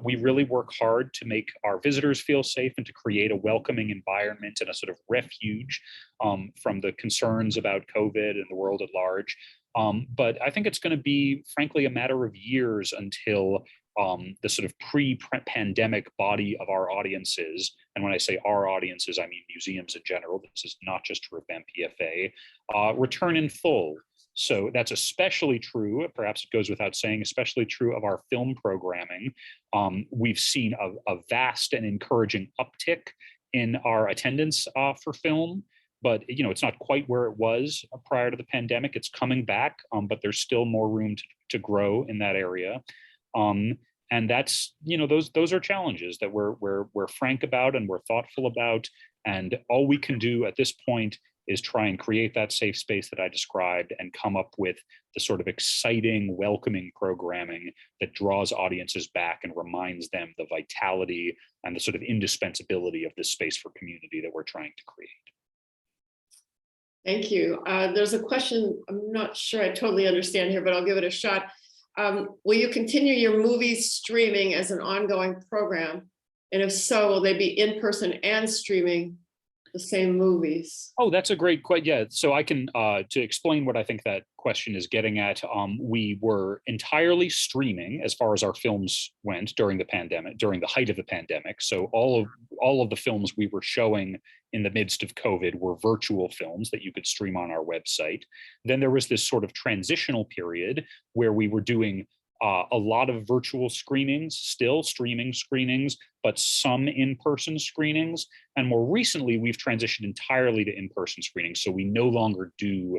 Speaker 3: We really work hard to make our visitors feel safe and to create a welcoming environment and a sort of refuge from the concerns about COVID and the world at large. But I think it's going to be, frankly, a matter of years until the sort of pre-pandemic body of our audiences, and when I say our audiences, I mean museums in general, this is not just true of BAMPFA, return in full. So that's especially true, perhaps it goes without saying, especially true of our film programming. We've seen a vast and encouraging uptick in our attendance for film, but it's not quite where it was prior to the pandemic. It's coming back, but there's still more room to grow in that area. And that's, those are challenges that we're frank about and we're thoughtful about. And all we can do at this point is try and create that safe space that I described and come up with the sort of exciting, welcoming programming that draws audiences back and reminds them the vitality and the sort of indispensability of this space for community that we're trying to create.
Speaker 2: Thank you. There's a question, I'm not sure I totally understand here, but I'll give it a shot. Will you continue your movie streaming as an ongoing program? And if so, will they be in person and streaming the same movies?
Speaker 3: Oh, that's a great question. Yeah, so I can, to explain what I think that question is getting at, we were entirely streaming as far as our films went during the pandemic, during the height of the pandemic. So all of the films we were showing in the midst of COVID were virtual films that you could stream on our website. Then there was this sort of transitional period where we were doing a lot of virtual screenings, still streaming screenings, but some in-person screenings. And more recently, we've transitioned entirely to in-person screenings. So we no longer do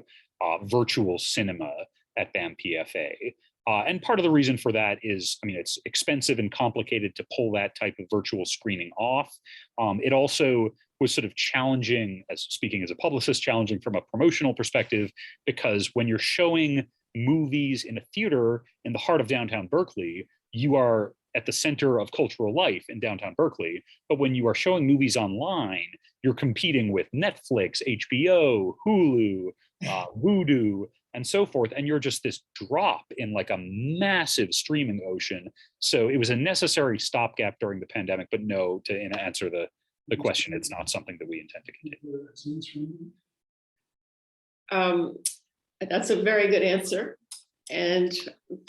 Speaker 3: virtual cinema at BAMPFA. And part of the reason for that is, it's expensive and complicated to pull that type of virtual screening off. It also was sort of challenging, as speaking as a publicist, challenging from a promotional perspective, because when you're showing movies in a theater in the heart of downtown Berkeley, you are at the center of cultural life in downtown Berkeley. But when you are showing movies online, you're competing with Netflix, HBO, Hulu, Vudu, and so forth. And you're just this drop in like a massive streaming ocean. So it was a necessary stopgap during the pandemic, but no, to answer the the question. It's not something that we intend to continue.
Speaker 2: That's a very good answer. And the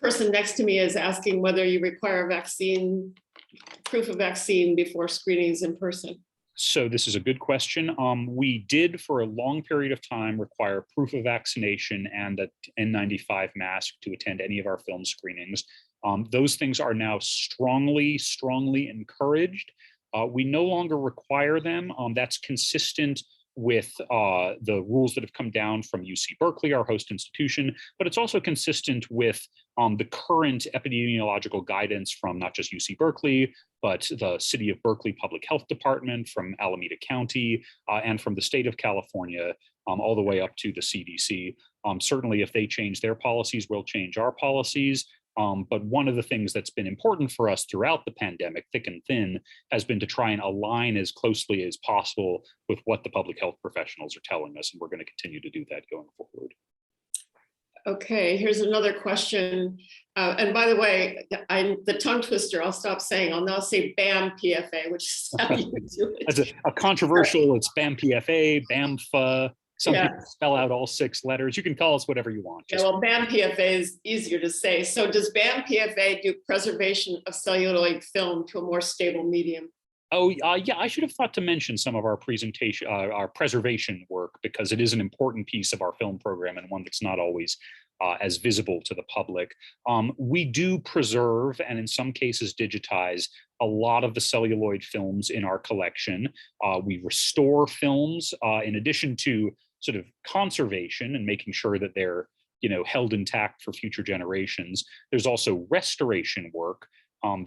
Speaker 2: person next to me is asking whether you require proof of vaccine before screenings in person.
Speaker 3: So this is a good question. We did for a long period of time require proof of vaccination and an N95 mask to attend any of our film screenings. Those things are now strongly encouraged. We no longer require them. That's consistent with the rules that have come down from UC Berkeley, our host institution, but it's also consistent with the current epidemiological guidance from not just UC Berkeley, but the City of Berkeley Public Health Department, from Alameda County, and from the state of California, all the way up to the CDC. Certainly, if they change their policies, we'll change our policies. But one of the things that's been important for us throughout the pandemic, thick and thin, has been to try and align as closely as possible with what the public health professionals are telling us, and we're going to continue to do that going forward.
Speaker 2: Okay, here's another question. And by the way, the tongue twister, I'll stop saying. I'll now say BAMPFA, which is how you do it.
Speaker 3: It's a controversial, it's BAMPFA, BAMPFA. Some people spell out all 6 letters. You can call us whatever you want.
Speaker 2: Yeah, well, BAMPFA is easier to say. So does BAMPFA do preservation of celluloid film to a more stable medium?
Speaker 3: Oh, yeah, I should have thought to mention some of our presentation, our preservation work, because it is an important piece of our film program and one that's not always as visible to the public. We do preserve and in some cases digitize a lot of the celluloid films in our collection. We restore films in addition to sort of conservation and making sure that they're held intact for future generations. There's also restoration work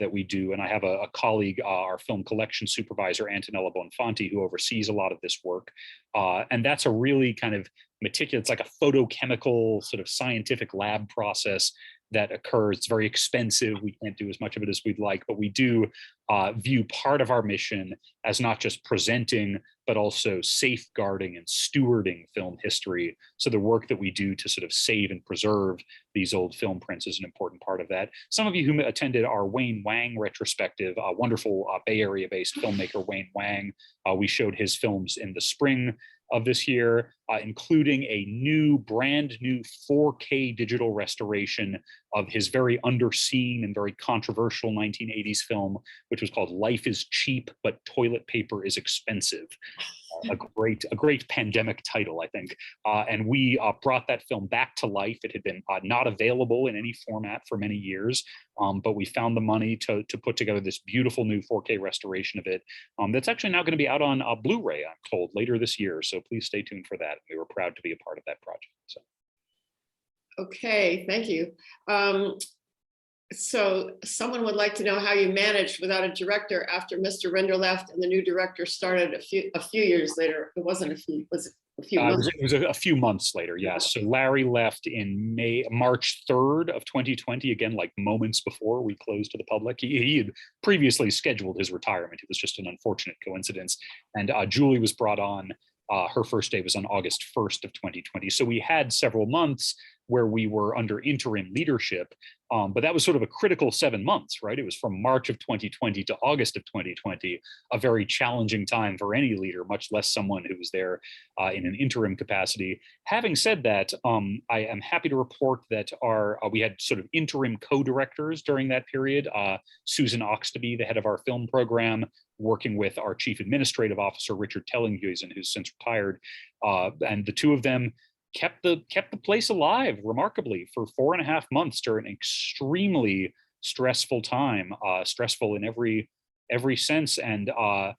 Speaker 3: that we do. And I have a colleague, our film collection supervisor, Antonella Bonfanti, who oversees a lot of this work. And that's a really kind of meticulous, like a photochemical sort of scientific lab process that occurs. It's very expensive. We can't do as much of it as we'd like, but we do view part of our mission as not just presenting, but also safeguarding and stewarding film history. So the work that we do to sort of save and preserve these old film prints is an important part of that. Some of you who attended our Wayne Wang retrospective, wonderful Bay Area-based filmmaker Wayne Wang, we showed his films in the spring of this year, including a brand new 4K digital restoration of his very underseen and very controversial 1980s film, which was called Life is Cheap, but Toilet Paper is Expensive. A great pandemic title, I think. And we brought that film back to life. It had been not available in any format for many years, but we found the money to put together this beautiful new 4K restoration of it. That's actually now going to be out on Blu-ray, I'm told, later this year. So please stay tuned for that. We were proud to be a part of that project. So. Okay,
Speaker 2: thank you. So someone would like to know how you managed without a director after Mr. Render left and the new director started a few years later. It wasn't a few, was it a few months?
Speaker 3: It was a few months later, yes. So Larry left in March 3rd of 2020, again, like moments before we closed to the public. He had previously scheduled his retirement. It was just an unfortunate coincidence. And Julie was brought on. Her first day was on August 1st of 2020. So we had several months where we were under interim leadership, but that was sort of a critical 7 months, right? It was from March of 2020 to August of 2020, a very challenging time for any leader, much less someone who was there in an interim capacity. Having said that, I am happy to report that we had sort of interim co-directors during that period. Susan Oxtoby, the head of our film program, working with our chief administrative officer, Richard Tellinghuisen, who's since retired, and the two of them kept the place alive remarkably for 4.5 months during an extremely stressful time, stressful in every sense. And I'm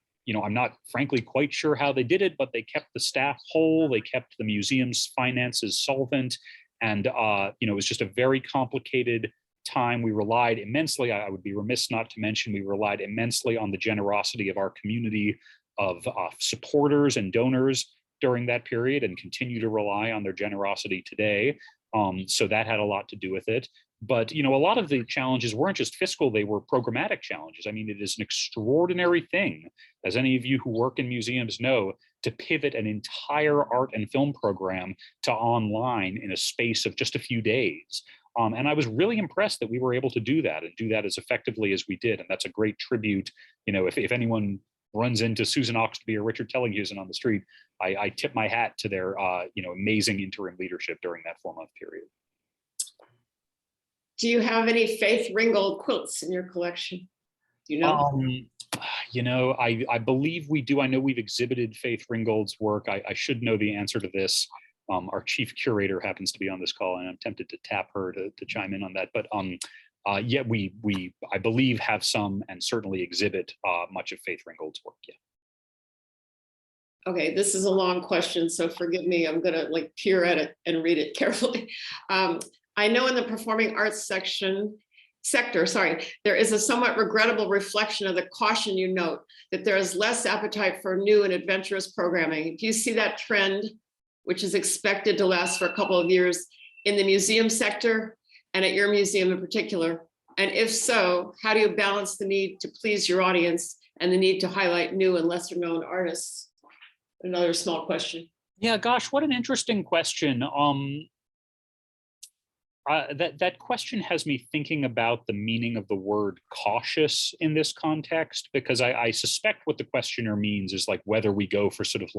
Speaker 3: not frankly quite sure how they did it, but they kept the staff whole, they kept the museum's finances solvent, and it was just a very complicated time. We relied immensely, I would be remiss not to mention, we relied immensely on the generosity of our community of supporters and donors during that period, and continue to rely on their generosity today. So that had a lot to do with it. But a lot of the challenges weren't just fiscal, they were programmatic challenges. I mean, it is an extraordinary thing, as any of you who work in museums know, to pivot an entire art and film program to online in a space of just a few days. And I was really impressed that we were able to do that and do that as effectively as we did. And that's a great tribute. You know, if anyone runs into Susan Oxtoby or Richard Tellinghusen on the street, I tip my hat to their amazing interim leadership during that 4-month period.
Speaker 2: Do you have any Faith Ringgold quilts in your collection? Do you know?
Speaker 3: I believe we do. I know we've exhibited Faith Ringgold's work. I should know the answer to this. Our chief curator happens to be on this call, and I'm tempted to tap her to chime in on that. But yeah, we I believe have some, and certainly exhibit much of Faith Ringgold's work. Yeah.
Speaker 2: Okay, this is a long question, so forgive me. I'm gonna peer at it and read it carefully. I know in the performing arts sector, there is a somewhat regrettable reflection of the caution you note that there is less appetite for new and adventurous programming. Do you see that trend, which is expected to last for a couple of years, in the museum sector and at your museum in particular? And if so, how do you balance the need to please your audience and the need to highlight new and lesser known artists? Another small question.
Speaker 3: Yeah, gosh, what an interesting question. That question has me thinking about the meaning of the word cautious in this context, because I suspect what the questioner means is whether we go for sort of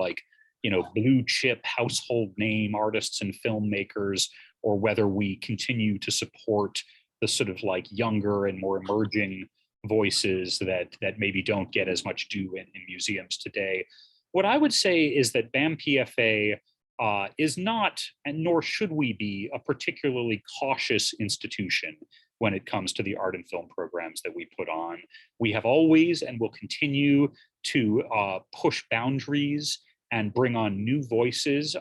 Speaker 3: blue chip household name artists and filmmakers, or whether we continue to support the sort of younger and more emerging voices that maybe don't get as much due in museums today. What I would say is that BAMPFA is not, and nor should we be, a particularly cautious institution when it comes to the art and film programs that we put on. We have always and will continue to push boundaries and bring on new voices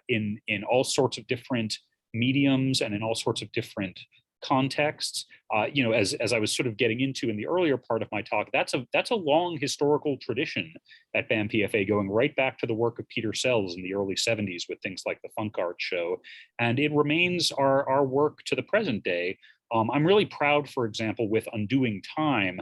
Speaker 3: in all sorts of different mediums and in all sorts of different contexts. As I was sort of getting into in the earlier part of my talk, that's a long historical tradition at BAMPFA, going right back to the work of Peter Sells in the early 70s with things like the Funk Art Show, and it remains our work to the present day. I'm really proud, for example, with Undoing Time.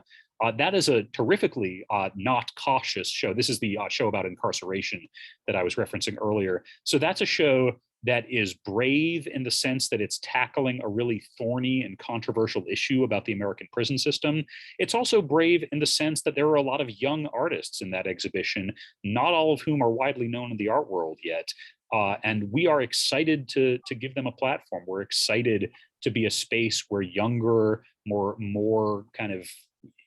Speaker 3: That is a terrifically not cautious show. This is the show about incarceration that I was referencing earlier. So that's a show that is brave in the sense that it's tackling a really thorny and controversial issue about the American prison system. It's also brave in the sense that there are a lot of young artists in that exhibition, not all of whom are widely known in the art world yet. And we are excited to give them a platform. We're excited to be a space where younger, more kind of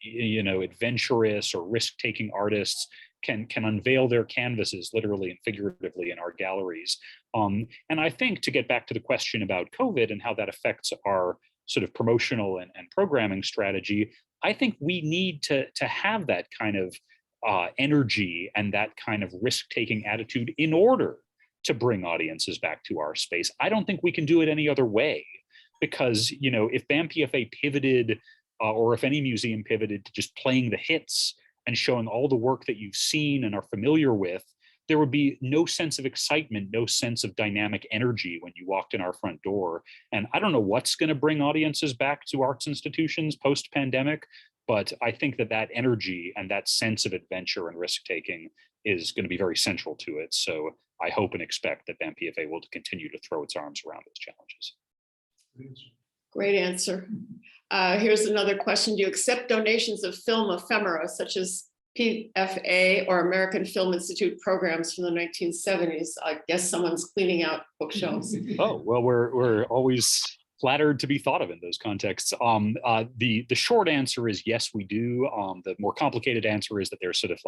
Speaker 3: adventurous or risk-taking artists can unveil their canvases literally and figuratively in our galleries. And I think, to get back to the question about COVID and how that affects our sort of promotional and programming strategy, I think we need to have that kind of energy and that kind of risk-taking attitude in order to bring audiences back to our space. I don't think we can do it any other way, because if BAMPFA pivoted, or if any museum pivoted to just playing the hits and showing all the work that you've seen and are familiar with, there would be no sense of excitement, no sense of dynamic energy when you walked in our front door. And I don't know what's going to bring audiences back to arts institutions post-pandemic, but I think that energy and that sense of adventure and risk-taking is going to be very central to it. So I hope and expect that BAMPFA will continue to throw its arms around those challenges.
Speaker 2: Great answer. Here's another question. Do you accept donations of film ephemera, such as PFA or American Film Institute programs from the 1970s? I guess someone's cleaning out bookshelves.
Speaker 3: Oh, well, we're always flattered to be thought of in those contexts. The short answer is yes, we do. The more complicated answer is that there's sort of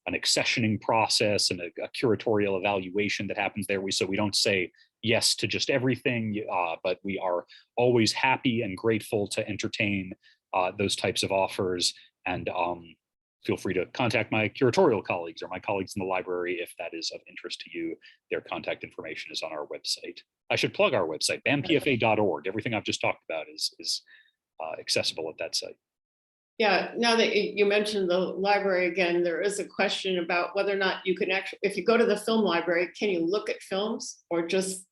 Speaker 3: an accessioning process and a curatorial evaluation that happens there. So we don't say yes to just everything, but we are always happy and grateful to entertain those types of offers. And feel free to contact my curatorial colleagues or my colleagues in the library if that is of interest to you. Their contact information is on our website. I should plug our website, bampfa.org. Everything I've just talked about is accessible at that site.
Speaker 2: Yeah, now that you mentioned the library again, there is a question about whether or not you can actually, if you go to the film library, can you look at films, or just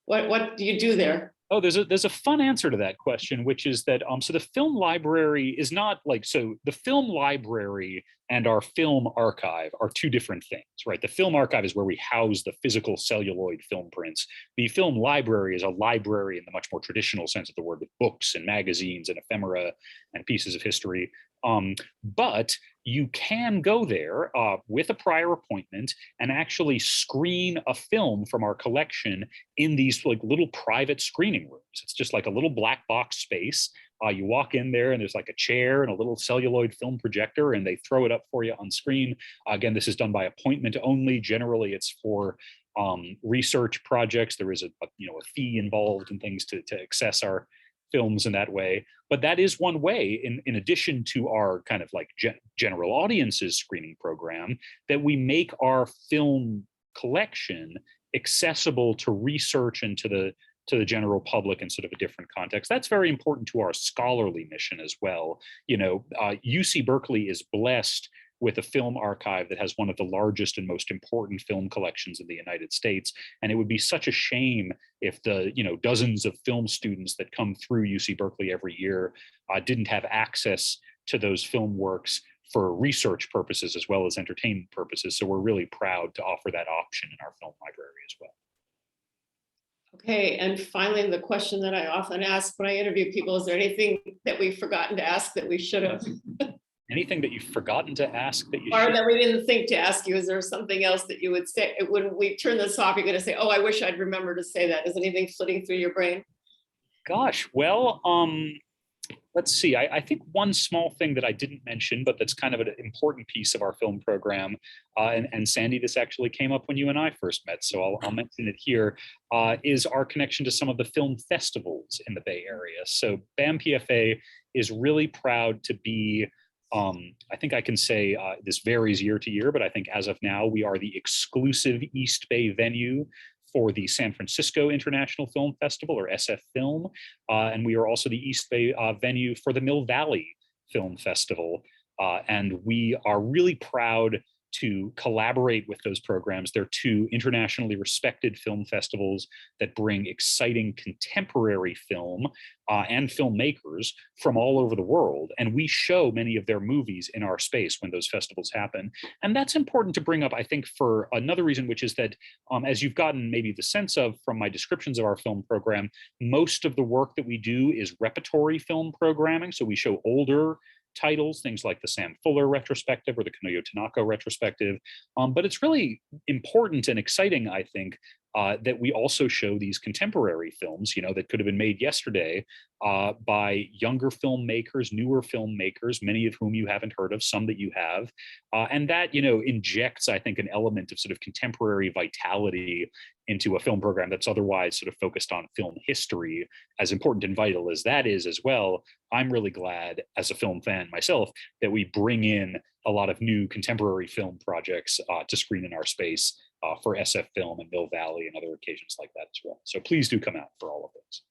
Speaker 2: what do you do there?
Speaker 3: Oh, there's a fun answer to that question, which is that so the film library is not like, so the film library and our film archive are two different things, right? The film archive is where we house the physical celluloid film prints. The film library is a library in the much more traditional sense of the word, with books and magazines and ephemera and pieces of history. But you can go there with a prior appointment and actually screen a film from our collection in these like little private screening rooms. It's just like a little black box space. You walk in there and there's like a chair and a little celluloid film projector, and they throw it up for you on screen. Again, this is done by appointment only. Generally, it's for research projects. There is a fee involved and things to access our films in that way. But that is one way, in addition to our kind of like general audiences screening program, that we make our film collection accessible to research and to the general public in sort of a different context. That's very important to our scholarly mission as well. UC Berkeley is blessed with a film archive that has one of the largest and most important film collections in the United States. And it would be such a shame if the dozens of film students that come through UC Berkeley every year didn't have access to those film works for research purposes as well as entertainment purposes. So we're really proud to offer that option in our film library as well.
Speaker 2: Okay, and finally, the question that I often ask when I interview people, is there anything that we've forgotten to ask that we should have?
Speaker 3: Anything that you've forgotten to ask that you
Speaker 2: Or
Speaker 3: should?
Speaker 2: that we didn't think to ask you? Is there something else that you would say when we turn this off? You're going to say, "Oh, I wish I'd remember to say that." Is anything flitting through your brain?
Speaker 3: Gosh, well, let's see. I think one small thing that I didn't mention, but that's kind of an important piece of our film program, and Sandy, this actually came up when you and I first met, so I'll mention it here, is our connection to some of the film festivals in the Bay Area. So BAMPFA is really proud to be, I think I can say this varies year to year, but I think as of now, we are the exclusive East Bay venue for the San Francisco International Film Festival, or SF Film. And we are also the East Bay venue for the Mill Valley Film Festival. And we are really proud to collaborate with those programs. They're two internationally respected film festivals that bring exciting contemporary film and filmmakers from all over the world. And we show many of their movies in our space when those festivals happen. And that's important to bring up, I think, for another reason, which is that as you've gotten maybe the sense of from my descriptions of our film program, most of the work that we do is repertory film programming. So we show older titles, things like the Sam Fuller retrospective or the Kanoyo Tanaka retrospective. But it's really important and exciting, I think, that we also show these contemporary films, that could have been made yesterday by younger filmmakers, newer filmmakers, many of whom you haven't heard of, some that you have. And that, injects, I think, an element of sort of contemporary vitality into a film program that's otherwise sort of focused on film history, as important and vital as that is as well. I'm really glad, as a film fan myself, that we bring in a lot of new contemporary film projects to screen in our space for SF Film and Mill Valley and other occasions like that as well. So please do come out for all of those.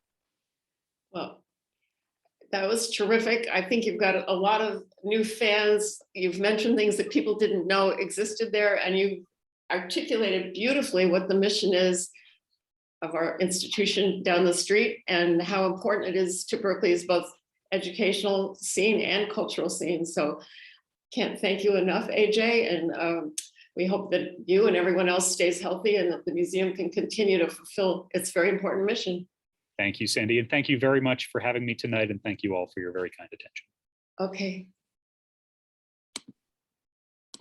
Speaker 2: Well, that was terrific. I think you've got a lot of new fans. You've mentioned things that people didn't know existed there, and you articulated beautifully what the mission is of our institution down the street and how important it is to Berkeley's both educational scene and cultural scene. So can't thank you enough, AJ. And we hope that you and everyone else stays healthy and that the museum can continue to fulfill its very important mission.
Speaker 3: Thank you, Sandy. And thank you very much for having me tonight. And thank you all for your very kind attention.
Speaker 2: Okay.